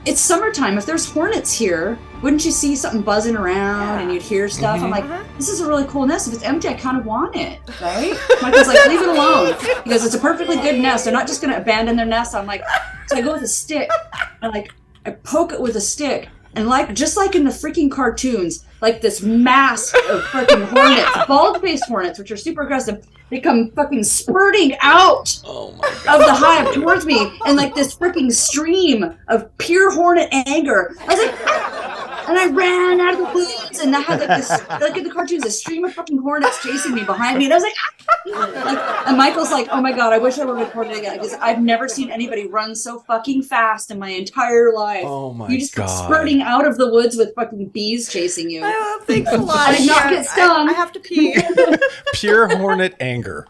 it's summertime. If there's hornets here, wouldn't you see something buzzing around and you'd hear stuff? I'm like, this is a really cool nest. If it's empty, I kind of want it, right? Michael's like, leave it alone. He goes, it's a perfectly good nest. They're not just going to abandon their nest. I'm like, so I go with a stick and I poke it with a stick. And like, just like in the freaking cartoons, like this mass of freaking hornets, bald-faced hornets, which are super aggressive, they come fucking spurting out Oh my of the hive towards me, and like this freaking stream of pure hornet anger. I was like, "Ah!" And I ran out of the woods, and I had like this, like in the cartoons, a stream of fucking hornets chasing me behind me, and I was like, "Ah!" Like, and Michael's like, oh my god, I wish I were recording again because I've never seen anybody run so fucking fast in my entire life. Oh my You just God. spurting out of the woods with fucking bees chasing you. Oh, thanks a lot. I did not get stung. I have to pee. Pure hornet anger.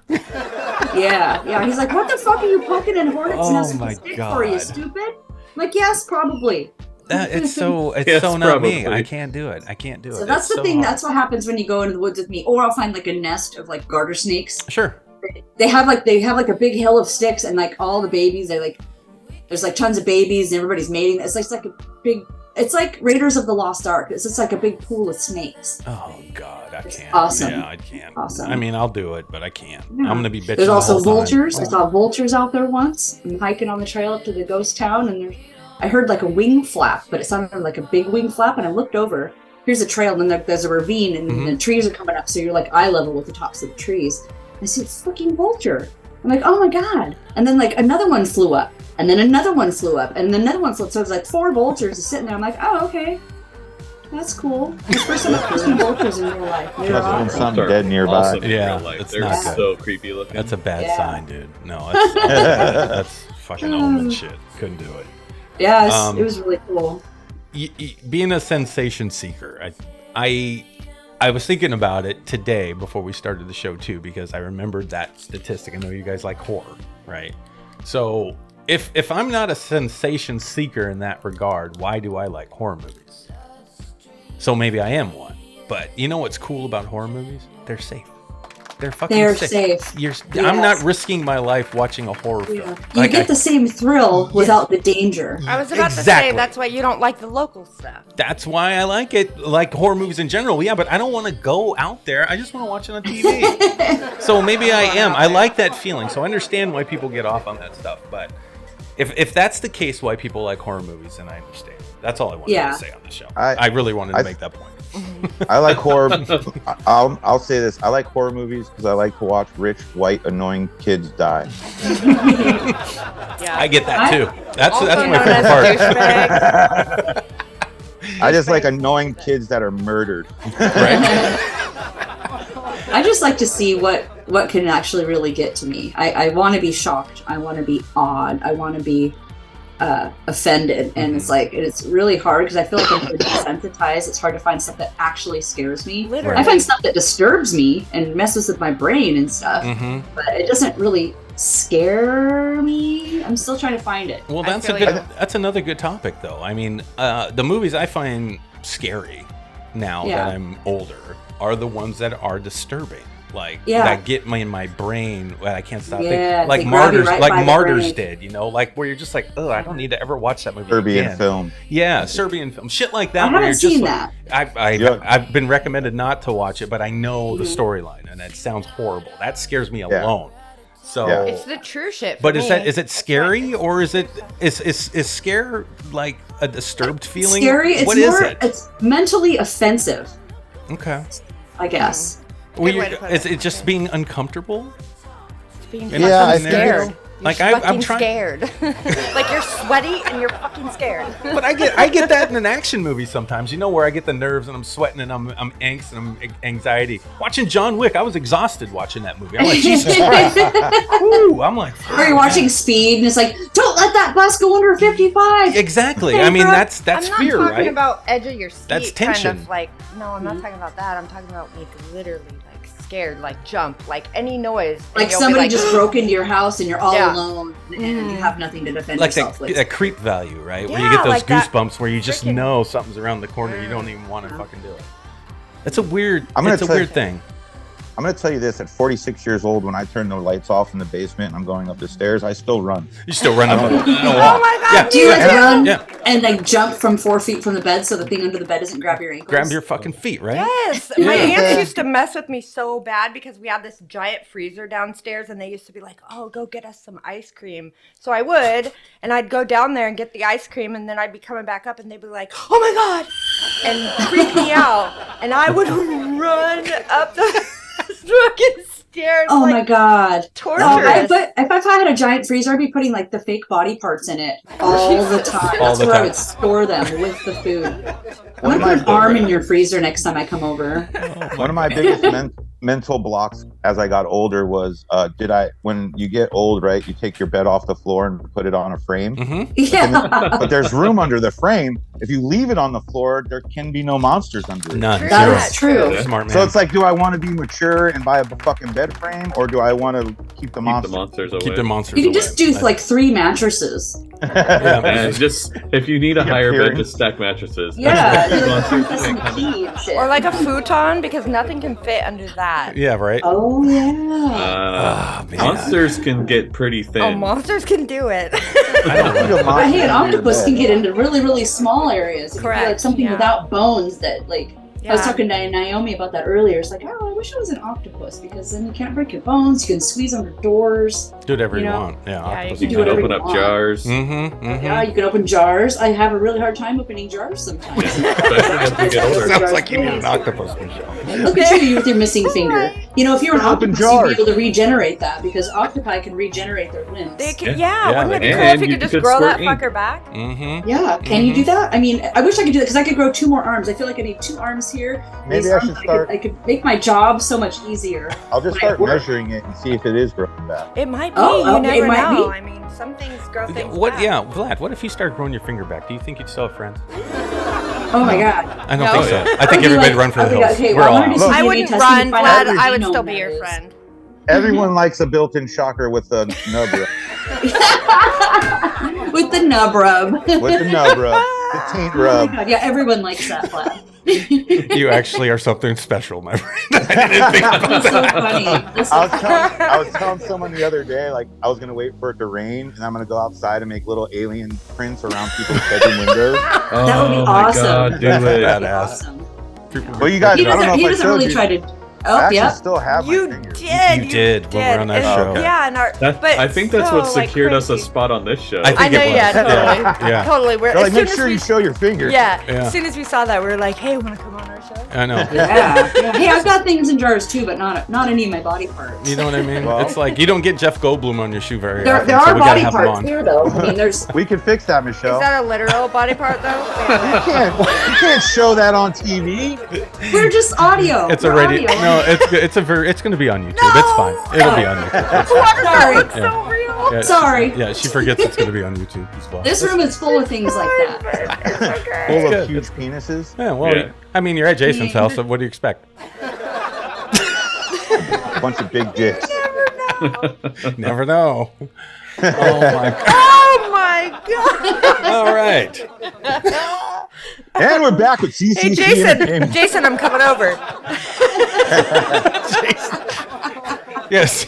Yeah. He's like, what the fuck are you poking in hornets' Oh nests with my a stick for, you God. stupid? I'm like, yes, probably. It's so Yes, not me. probably. I can't do it. I can't do it. So that's It's the thing. hard. That's what happens when you go into the woods with me. Or I'll find like a nest of like garter snakes. Sure. They have like a big hill of sticks, and like all the babies. They like, there's like tons of babies, and everybody's mating. It's like a big. It's like Raiders of the Lost Ark. It's just like a big pool of snakes. Oh God, I It's can't. awesome. Yeah, I can't. Awesome. I mean, I'll do it, but I can't. Yeah. I'm gonna be bitching. There's the also whole time. vultures. I saw vultures out there once. I'm hiking on the trail up to the ghost town, and I heard like a wing flap, but it sounded like a big wing flap. And I looked over. Here's a trail, and then there's a ravine, and the trees are coming up, so you're like eye level with the tops of the trees. I see a fucking vulture. I'm like, oh my god! And then like another one flew up, and then another one flew up, and then another one flew up. So it was like 4 vultures just sitting there. I'm like, oh okay, that's cool. It's the first time I've seen vultures in real life. They're Must have been awesome. some They're dead nearby. awesome in Yeah, real life. it's They're not good. so creepy looking. That's a bad Yeah. sign, dude. No, that's fucking omen shit. Couldn't do it. Yeah, Um, it was really cool. Being a sensation seeker, I was thinking about it today before we started the show too, because I remembered that statistic. I know you guys like horror, right? So if I'm not a sensation seeker in that regard, why do I like horror movies? So maybe I am one. But you know what's cool about horror movies? They're safe. They're fucking They're safe. safe. I'm not Yes. risking my life watching a horror film. You Like, get the same thrill without the danger. I was about to Exactly. say that's why you don't like the local stuff. That's why I like it, like horror movies in general. Yeah, but I don't want to go out there. I just want to watch it on TV. So maybe I am. I like that feeling. So I understand why people get off on that stuff. But If that's the case, why people like horror movies, then I understand. That's all I wanted to say on the show. I really wanted to make that point. I like horror. I'll say this. I like horror movies because I like to watch rich, white, annoying kids die. I get that too. That's my favorite part. I just like annoying kids that are murdered. Right? I just like to see what can actually really get to me. I want to be shocked. I want to be awed. I want to be offended. And it's really hard because I feel like I'm pretty desensitized. It's hard to find stuff that actually scares me. Literally. I find stuff that disturbs me and messes with my brain and stuff, but it doesn't really scare me. I'm still trying to find it. Well, that's another good topic, though. I mean, the movies I find scary now that I'm older are the ones that are disturbing. That get me in my brain that I can't stop thinking. Like Martyrs did, like where you're just like, oh, I don't need to ever watch that movie Serbian film. Yeah, Serbian film. Shit like that. I haven't seen that. I've been recommended not to watch it, but I know the storyline and it sounds horrible. That scares me alone. So it's the true shit. But is it scary or is scare like a disturbed feeling? Scary. What is it? It's mentally offensive. Okay. I guess. Is it just being uncomfortable? It's being scared. Like I'm scared. Like you're sweaty and you're fucking scared. But I get that in an action movie sometimes. Where I get the nerves and I'm sweating and I'm angst and I'm anxiety. Watching John Wick, I was exhausted watching that movie. I'm like, Jesus Christ. Ooh, I'm like. Or you're watching Speed and it's like, don't let that bus go under 55. Exactly. I mean, that's fear, right? I'm not talking about edge of your seat. That's tension. Kind of like, no, I'm not talking about that. I'm talking about literally scared, jump, any noise. Like somebody just broke into your house and you're all alone and you have nothing to defend yourself. Like that creep value, right? Where you get those goosebumps where you just know something's around the corner. You don't even want to fucking do it. It's a weird thing. I'm going to tell you this. At 46 years old, when I turn the lights off in the basement and I'm going up the stairs, I still run. You still run up the walk. Oh my God. Yeah. Do you run and jump from 4 feet from the bed so the thing under the bed doesn't grab your ankles? Grab your fucking feet, right? Yes. My aunts used to mess with me so bad because we had this giant freezer downstairs and they used to be like, oh, go get us some ice cream. So I would, and I'd go down there and get the ice cream and then I'd be coming back up and they'd be like, oh my God, and freak me out. And I would run up the fucking stairs. Oh my God. Torturous. But if I had a giant freezer, I'd be putting the fake body parts in it all the time. That's where I would store them with the food. I'm going to put an arm in your freezer next time I come over. One of my biggest mental blocks as I got older was, when you get old, right, you take your bed off the floor and put it on a frame. But there's room under the frame. If you leave it on the floor, there can be no monsters under it. None. That is true. Smart man. So it's like, do I want to be mature and buy a fucking bed frame, or do I want to keep the monsters away? Keep the monsters You can away. just do 3 mattresses. Yeah, man. Just if you need a higher bed, just stack mattresses. Yeah. Or a futon, because nothing can fit under that. Yeah, right? Oh, yeah. Monsters can get pretty thin. Oh, monsters can do it. I think an octopus can get into really, really small areas. Correct. Like something without bones that, I was talking to Naomi about that earlier. It's like, oh, I wish it was an octopus because then you can't break your bones. You can squeeze under doors. Do whatever you want. Yeah, octopus. You can open up jars. Yeah, you can open jars. I have a really hard time opening jars sometimes. Sounds like you need an octopus, Michelle. Look at you with your missing finger. If you're an octopus, you'd be able to regenerate that because octopi can regenerate their limbs. They can, wouldn't it be cool if you could just grow that fucker back? Yeah, can you do that? I mean, I wish I could do that because I could grow 2 more arms. I feel like I need 2 arms here. Maybe I should start. I could make my job so much easier. I'll just start measuring it and see if it is growing back. It might be. You never know. I mean, some things grow things back. Yeah, Vlad, what if you start growing your finger back? Do you think you'd still have friends? Oh my God. I don't think so. I think everybody'd run for the hills. Okay, We're all out. I wouldn't run, Vlad. I would still be your friend. Everyone likes a built-in shocker with the nub rub. With the nub rub. With the nub rub. The taint rub. Oh my God. Yeah, everyone likes that, Vlad. You actually are something special, my friend. I didn't think about that. So funny. I was telling someone the other day, I was going to wait for it to rain, and I'm going to go outside and make little alien prints around people's bedroom windows. That would be awesome. God, do it. Badass. Awesome. Well, you guys, He doesn't really try to I actually yeah. still have my You fingers. did. You did when we were on that And- show. Yeah, and I think that's what so, like, secured us a crazy. spot on this show. I think I know, it was. yeah, totally. Yeah. Totally. We're, They're like, as make soon sure as you show your fingers. Yeah. Yeah. As soon as we saw that, we were like, hey, want to come on our show? I know. Yeah. Hey, I've got things in jars too, but not any of my body parts. You know what I mean? Well- It's like you don't get Jeff Goldblum on your shoe very There often, are so we gotta body have him parts on. here, though. I mean, there's. We can fix that, Michelle. Is that a literal body part, though? you can't show that on TV. We're just audio. It's We're already audio. no. It's going to be on YouTube. It's fine. It'll be on YouTube. It's fine. Sorry. It's so real. Yeah, Sorry. Yeah, she forgets it's going to be on YouTube as well. This room is full of things like that. It's okay. Full good. of huge penises. Yeah, well, Yeah. I mean, you're at Jason's house, so what do you expect? A bunch of big dicks. Never know. Oh my god! Oh my god! All right. And we're back with CCC Hey, Jason. Entertainment. Jason, I'm coming over. Yes.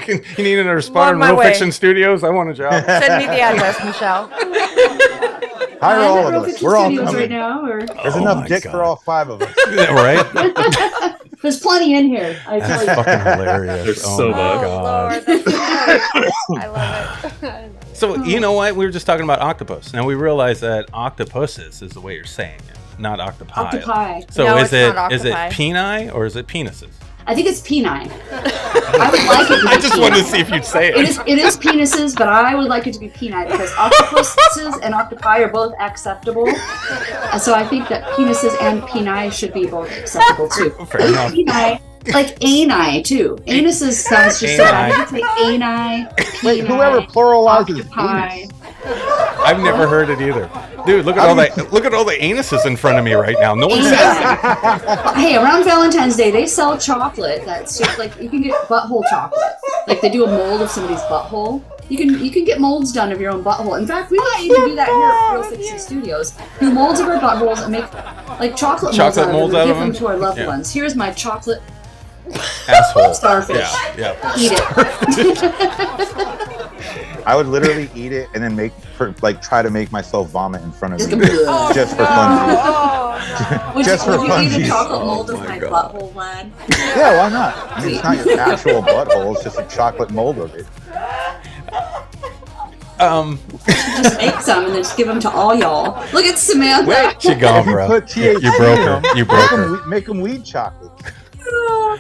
You need another spot On in my Real way. Fiction Studios? I want a job. Send me the address, Michelle. Hire I'm all at of Real us. Fiction We're all Studios coming. right now, or There's Oh enough my dick God. for all 5 of us. Right? there's plenty in here. I tell That's you. fucking hilarious. There's oh so my much. Oh, god. Lord. That's so I love it. So you know what? We were just talking about octopus. Now we realize that octopuses is the way you're saying it, not octopi. Octopi. So No, is it's not it octopi. peni or is it penises? I think it's peni. I would like it to be I just wanted to peni. see if you'd say It is penises, but I would like it to be peni because octopuses and octopi are both acceptable. And so I think that penises and peni should be both acceptable too. Fair enough. Peni, like ani too. Anuses sounds just so bad. I could say ani. Wait, peni, whoa pluralizes octopi. penis? I've never heard it either. Dude, look at all the anuses in front of me right now. No one says that. Hey, around Valentine's Day, they sell chocolate that's just like you can get butthole chocolate. Like they do a mold of somebody's butthole. You can get molds done of your own butthole. In fact, we might even do that here at Real Fiction Studios. Do molds of our buttholes and make like chocolate molds out of them. And give them to our loved ones. Here's my chocolate Asshole. starfish. Yeah. Eat it. I would literally eat it and then try to make myself vomit in front of Just you. go, Just for funsies. Would Just you for eat a funsies. chocolate mold of my my God. butthole, Vlad? Yeah, why not? I mean, it's not your actual butthole. It's just a chocolate mold of it. Just make some and then just give them to all y'all. Look at Samantha. Wait. She gone, If you bro. put THC You broke in her. them, You broke her. Make them weed chocolate.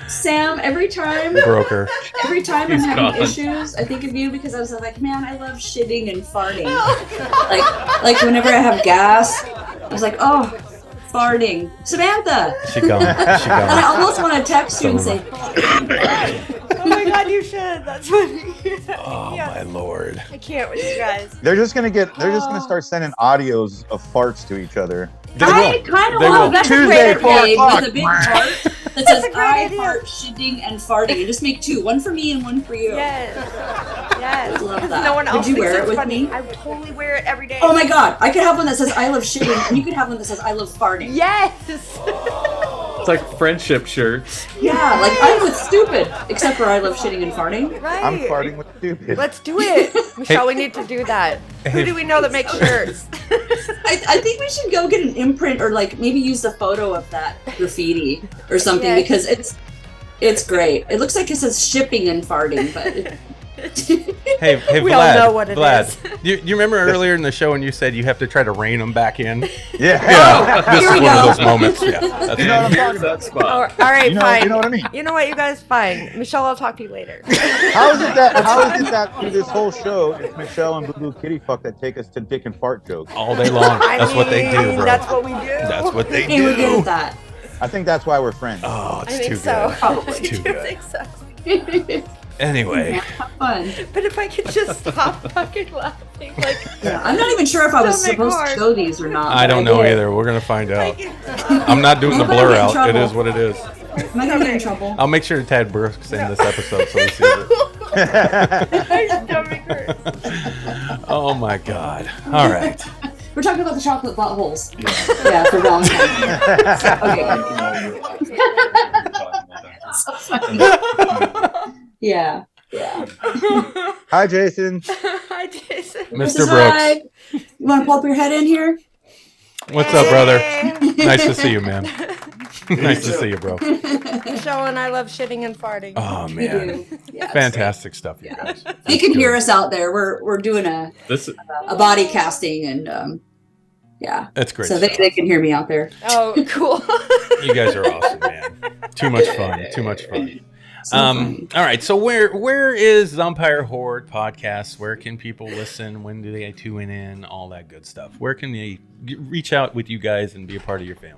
Sam, every time Broke her. I'm He's having gone. issues, I think of you because I was like, man, I love shitting and farting. like whenever I have gas, I was like, oh, farting. Samantha! She gone. She And I gone. almost want to text you and say, Oh my god, you should. That's funny. Oh my lord. I can't with you guys. They're just gonna start sending audios of farts to each other. They I will. kind of They will. want that's a Tuesday, great 4 brigade o'clock. with a big heart that says, a great I idea. fart, shitting, and farting. And just make 2. One for me and one for you. Yes. Yes. I love 'Cause that. no one Would else you thinks wear it it's with funny. me? I would totally wear it every day. Oh my god, I could have one that says I love shitting, and you could have one that says I love farting. Yes. It's like friendship shirts. Yeah, like I'm with stupid, except for I love shitting and farting. Right. I'm farting with stupid. Let's do it. Michelle, we need to do that. Who do we know that makes shirts? I think we should go get an imprint or like maybe use the photo of that graffiti or something Yes. because it's great. It looks like it says shipping and farting, but Hey, We Vlad. all know what it Vlad. is. You remember earlier in the show when you said you have to try to rein them back in? Yeah. Yeah. This Here is we one of go. those moments. Yeah. That's You know what I'm right. talking about? That spot. All right, You know- fine. you know what I mean? You know what, you guys? Fine. Michelle, I'll talk to you later. How is it that through this whole show it's Michelle and Blue Kitty Fuck that take us to dick and fart jokes? All day long. That's what they do, bro. That's what we do. That's what they hey, we're good do. at that. I think that's why we're friends. Oh, it's I think too so. good. Probably It's too do good. think so. Anyway. Have fun. But if I could just stop fucking laughing, like Yeah, I'm not even sure if I was Don't make supposed hard. to show these or not. I but don't know did. either. We're going to find out. like, I'm not doing the I'm gonna blur get in out. It trouble. is what it is. Am I gonna get in trouble? I'll make sure Tad Brooks in this episode so he sees it. my stomach hurts. Oh my God. All right. We're talking about the chocolate buttholes. Yeah, for Valentine's. Okay. So funny. Yeah. Hi, Jason. Hi, Jason. Mr. Brooks. Hi. You want to pull up your head in here? What's up, brother? Hey. Nice to see you, man. Nice to see you, bro. Michelle and I love shitting and farting. Oh We man, do. Yes. fantastic stuff, you guys. You can hear us out there. We're doing a body casting, and yeah, That's great so stuff. they can hear me out there. Oh, cool. You guys are awesome, man. Too much fun. Too much fun. All right. So where is Zompire Horde Podcast? Where can people listen? When do they tune in? All that good stuff. Where can they reach out with you guys and be a part of your family?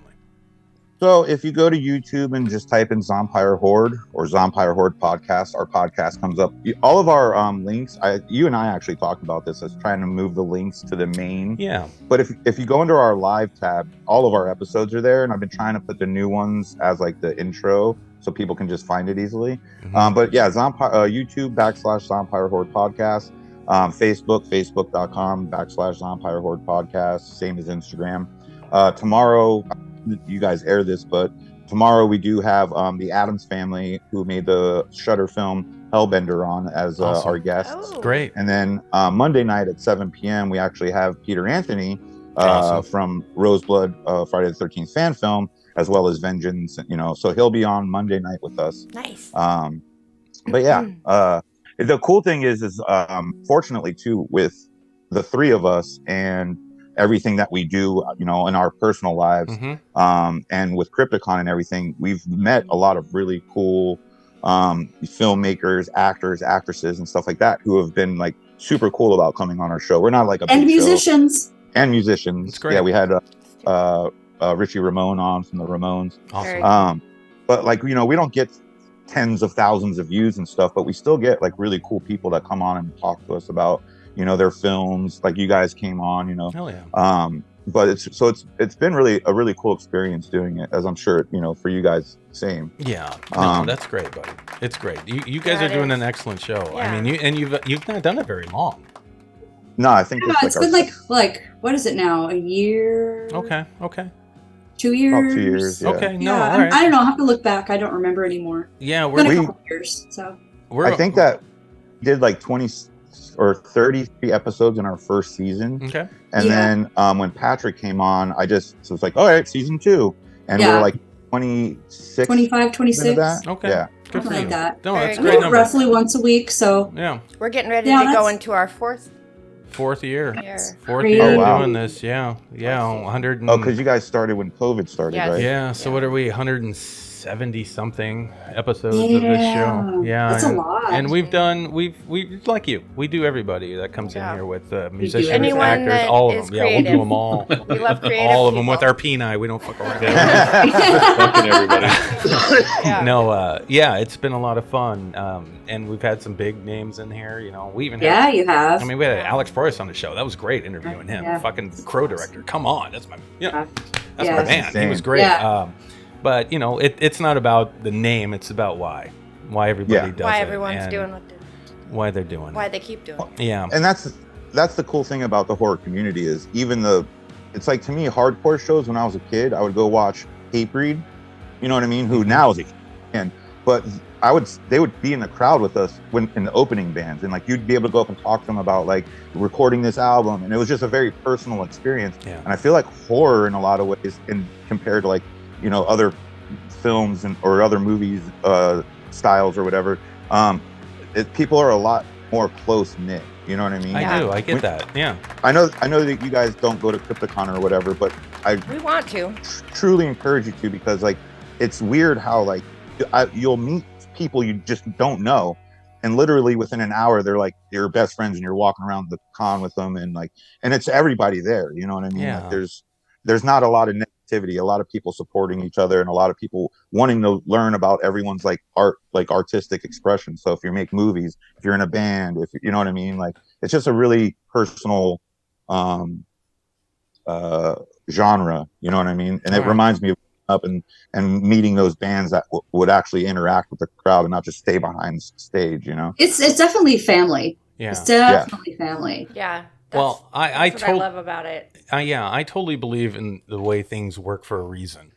So if you go to YouTube and just type in Zompire Horde or Zompire Horde Podcast, our podcast comes up. All of our links, you and I actually talked about this. I was trying to move the links to the main. Yeah. But if you go into our live tab, all of our episodes are there, and I've been trying to put the new ones as like the intro so people can just find it easily. Mm-hmm. But yeah, YouTube /Zompire Horde Podcast. Facebook.com /Zompire Horde Podcast. Same as Instagram. Tomorrow, you guys air this, but tomorrow we do have the Addams family who made the Shudder film Hellbender on as Awesome. our guests. Oh. Great. And then Monday night at 7 p.m. we actually have Peter Anthony Awesome. from Roseblood Friday the 13th fan film, as well as Vengeance. So he'll be on Monday night with us. Nice. But yeah, the cool thing is fortunately too, with the three of us and everything that we do, in our personal lives, and with Crypticon and everything, we've met a lot of really cool filmmakers, actors, actresses, and stuff like that who have been like super cool about coming on our show. We're not like a And big show. musicians. Musicians. great. Yeah, we had Richie Ramone on from the Ramones. Awesome. But like, we don't get tens of thousands of views and stuff, but we still get like really cool people that come on and talk to us about their films. Like you guys came on, Hell yeah. but it's been really a really cool experience doing it, as I'm sure for you guys same. Yeah, no, that's great, buddy. It's great. You guys Yeah, are doing it an is. excellent show. Yeah. I mean, you've not done it very long. No, I think Yeah, it's been like what is it now? A year? Okay. 2 years? about 2 years. Yeah. Okay. No. Yeah, All right. I don't know. I have to look back. I don't remember anymore. Yeah, It's been a We- couple years. So I think that we did like 20 or 33 episodes in our first season. Okay. And Yeah. then when Patrick came on, I just was like, all right, season 2. And Yeah. we're like 26 25, 26. into that. Okay. Yeah. Good Something for like you. that. No, that's a Very great cool. number. Roughly once a week. So Yeah. We're getting ready Yeah, to go that's- into our fourth Fourth year. year. Fourth Crazy. year Oh, wow. doing this. Yeah. Yeah. 100. Oh, because you guys started when COVID started, Yes. right? Yeah. So Yeah. what are we? 170 something episodes of this show. Yeah. That's a and, lot. And we've like you. We do everybody that comes in Yeah. here with musicians, Anyone actors, that all of is them. Yeah, we'll do creative. them all. We love creative All of them with people. our peni. We don't fuck around. Fucking everybody. Yeah. No, yeah, it's been a lot of fun, and we've had some big names in here. We even yeah, had, you have. I mean, we had Alex Proyas on the show. That was great interviewing him. Yeah. Fucking Crow director. Come on, that's my Yeah. that's Yeah. my man. He Insane. was great. Yeah. But it's not about the name. It's about why everybody Yeah. does Why it everyone's and doing what they're why they're doing why it. they keep doing it. Yeah. And that's the cool thing about the horror community is it's like, to me, hardcore shows when I was a kid, I would go watch Hatebreed, you know what I mean, who now is a fan, but they would be in the crowd with us in the opening bands, and like you'd be able to go up and talk to them about like recording this album, and it was just a very personal experience. Yeah. And I feel like horror in a lot of ways, compared to like other films or other movies styles or whatever, people are a lot more close knit. You know what I mean? I do. I get that. Yeah. I know that you guys don't go to Crypticon or whatever, but I We want to. truly encourage you to, because like it's weird how like you'll meet people you just don't know, and literally within an hour they're like your best friends, and you're walking around the con with them, and it's everybody there. You know what I mean? Yeah. Like there's not a lot of negativity, a lot of people supporting each other, and a lot of people wanting to learn about everyone's like art, like artistic expression. So if you make movies, if you're in a band, if you know what I mean, like it's just a really personal genre. You know what I mean? And it Right. reminds me of up and meeting those bands that would actually interact with the crowd and not just stay behind stage. It's definitely family. Yeah. It's definitely family. Yeah. Well, I that's what I love about it. I totally believe in the way things work for a reason.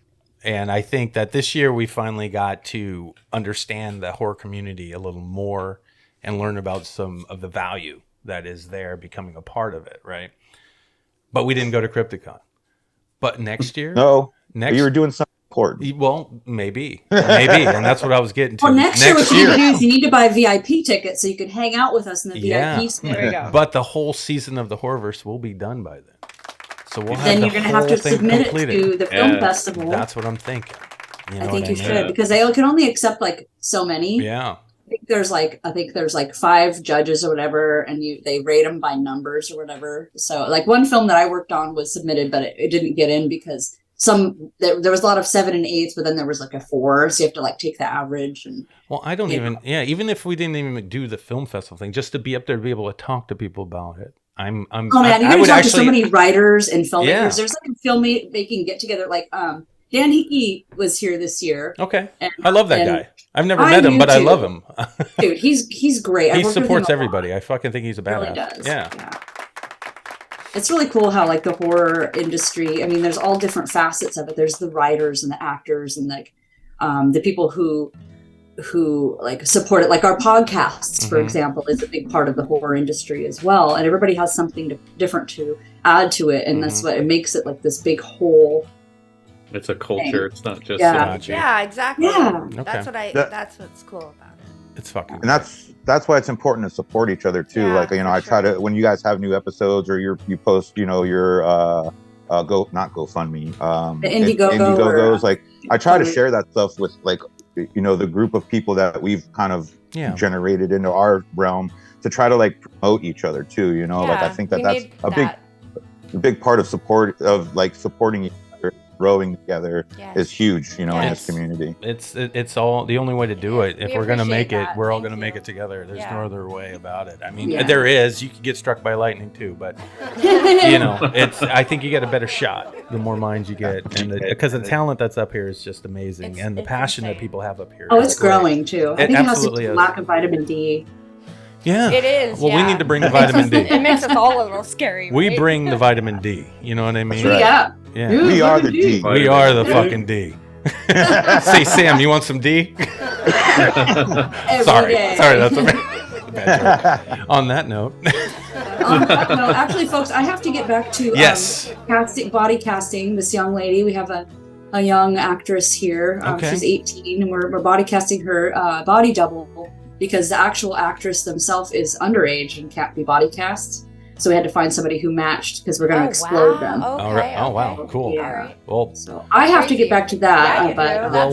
And I think that this year we finally got to understand the horror community a little more and learn about some of the value that is there becoming a part of it, right? But we didn't go to Crypticon. But next year, No, you were doing something support. Well, maybe, and that's what I was getting to. Well, next year, what you need to do is you need to buy VIP tickets so you can hang out with us in the VIP space. There we go. But the whole season of the Horrorverse will be done by then. So we'll have then the you're going to have to whole thing submit completed. it to the film festival. That's what I'm thinking. You know I think you mean? should, because they can only accept like so many. Yeah. I think there's like 5 judges or whatever, and they rate them by numbers or whatever. So like one film that I worked on was submitted, but it didn't get in because there was a lot of 7 and 8s, but then there was like a 4, so you have to like take the average. And well, I don't even even if we didn't even do the film festival thing, just to be up there to be able to talk to people about it. Oh man, you're gonna talk to so many writers and filmmakers. Yeah. There's like a filmmaking get together. Like Dan Hickey was here this year. Okay, and I love that guy. I've never met him, but I love him. Dude, he's great. He supports everybody. I fucking think he's a badass. Really does. Yeah. It's really cool how like the horror industry, I mean, there's all different facets of it. There's the writers and the actors and like the people who like support it. Like our podcasts, for example, is a big part of the horror industry as well. And everybody has something different to add to it. And that's what it makes it like this big whole. It's a culture. It's not just yeah, exactly. Yeah. Okay. That's what's cool about it. It's fucking. And that's why it's important to support each other too. Yeah, like I try to, when you guys have new episodes or you post, your not GoFundMe, the Indiegogos, like I try to share that stuff with like the group of people that we've kind of generated into our realm to try to like promote each other too. Like I think that's a big part of supporting each other, growing together is huge. In this community. It's all the only way to do it. If we're gonna make it, we're all gonna make it together. There's no other way about it. I mean, there is. You could get struck by lightning too, but I think you get a better shot the more minds you get, and because the talent that's up here is just amazing, and the passion that people have up here. Oh, it's growing too. I think it has to do with lack of vitamin D. Yeah, it is. Well, we need to bring the vitamin D. It makes us all a little scary. We bring the vitamin D. You know what I mean? Right. Yeah. Yeah. We are the D. We are the fucking D. Say, Sam, you want some D? Sorry, that's a bad joke. On that note. Actually, folks, I have to get back to body casting. This young lady, we have a young actress here. She's 18, and we're body casting her body double because the actual actress themselves is underage and can't be body cast. So we had to find somebody who matched because we're going to explode them. Okay, Oh wow, cool. Yeah. Well, so I have to get back to that.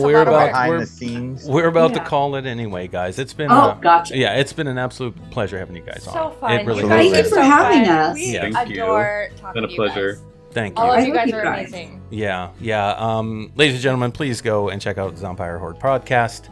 we're about behind the scenes. We're about to call it anyway, guys. It's been gotcha. Yeah, it's been an absolute pleasure having you guys on. So fun. It really Thank you for having us. We Thank you. adore It's talking been a to pleasure. you guys. Thank you. All of you guys I are hope you amazing. Yeah. Ladies and gentlemen, please go and check out the Zompire Horde Podcast.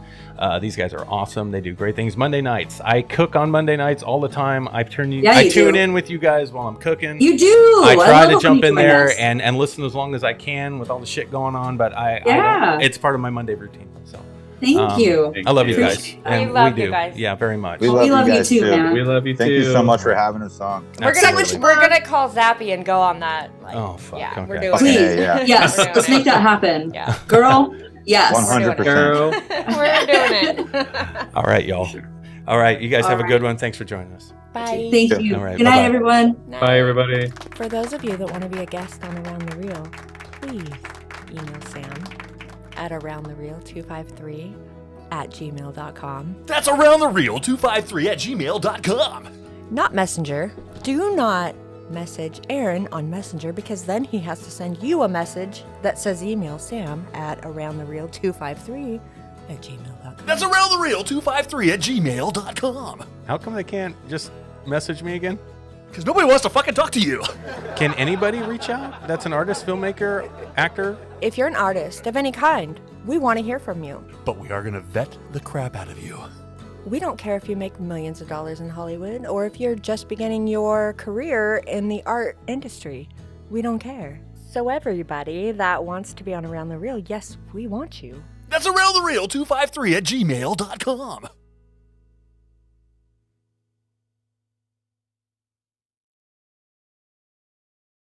These guys are awesome. They do great things. Monday nights. I cook on Monday nights all the time. I tune in with you guys while I'm cooking. You do. I try to jump in there and listen as long as I can with all the shit going on, but it's part of my Monday routine. So thank you. I love you guys. We love you guys. Yeah, very much. We love you too, man. We love you too. Thank you so much for having us on. We're gonna call Zappy and go on that. Oh fuck. Yeah, okay. we're doing Please. it. Yes, let's make that happen. Yeah. Girl, yes. 100%. We're doing it. All right, y'all. All right, you guys have a good one. Thanks for joining us. Bye. Thank you. All right, good night, bye-bye. everyone. Bye, everybody. For those of you that want to be a guest on Around the Reel, please email Sam at aroundthereal253@gmail.com. That's aroundthereal253@gmail.com. Not Messenger. Do not message Aaron on Messenger because then he has to send you a message that says email Sam at aroundthereal253@gmail.com. That's aroundthereal253@gmail.com. How come they can't just message me again? Because nobody wants to fucking talk to you. Can anybody reach out? That's an artist, filmmaker, actor? If you're an artist of any kind, we want to hear from you. But we are going to vet the crap out of you. We don't care if you make millions of dollars in Hollywood or if you're just beginning your career in the art industry. We don't care. So everybody that wants to be on Around the Reel, yes, we want you. That's aroundthereal253@gmail.com.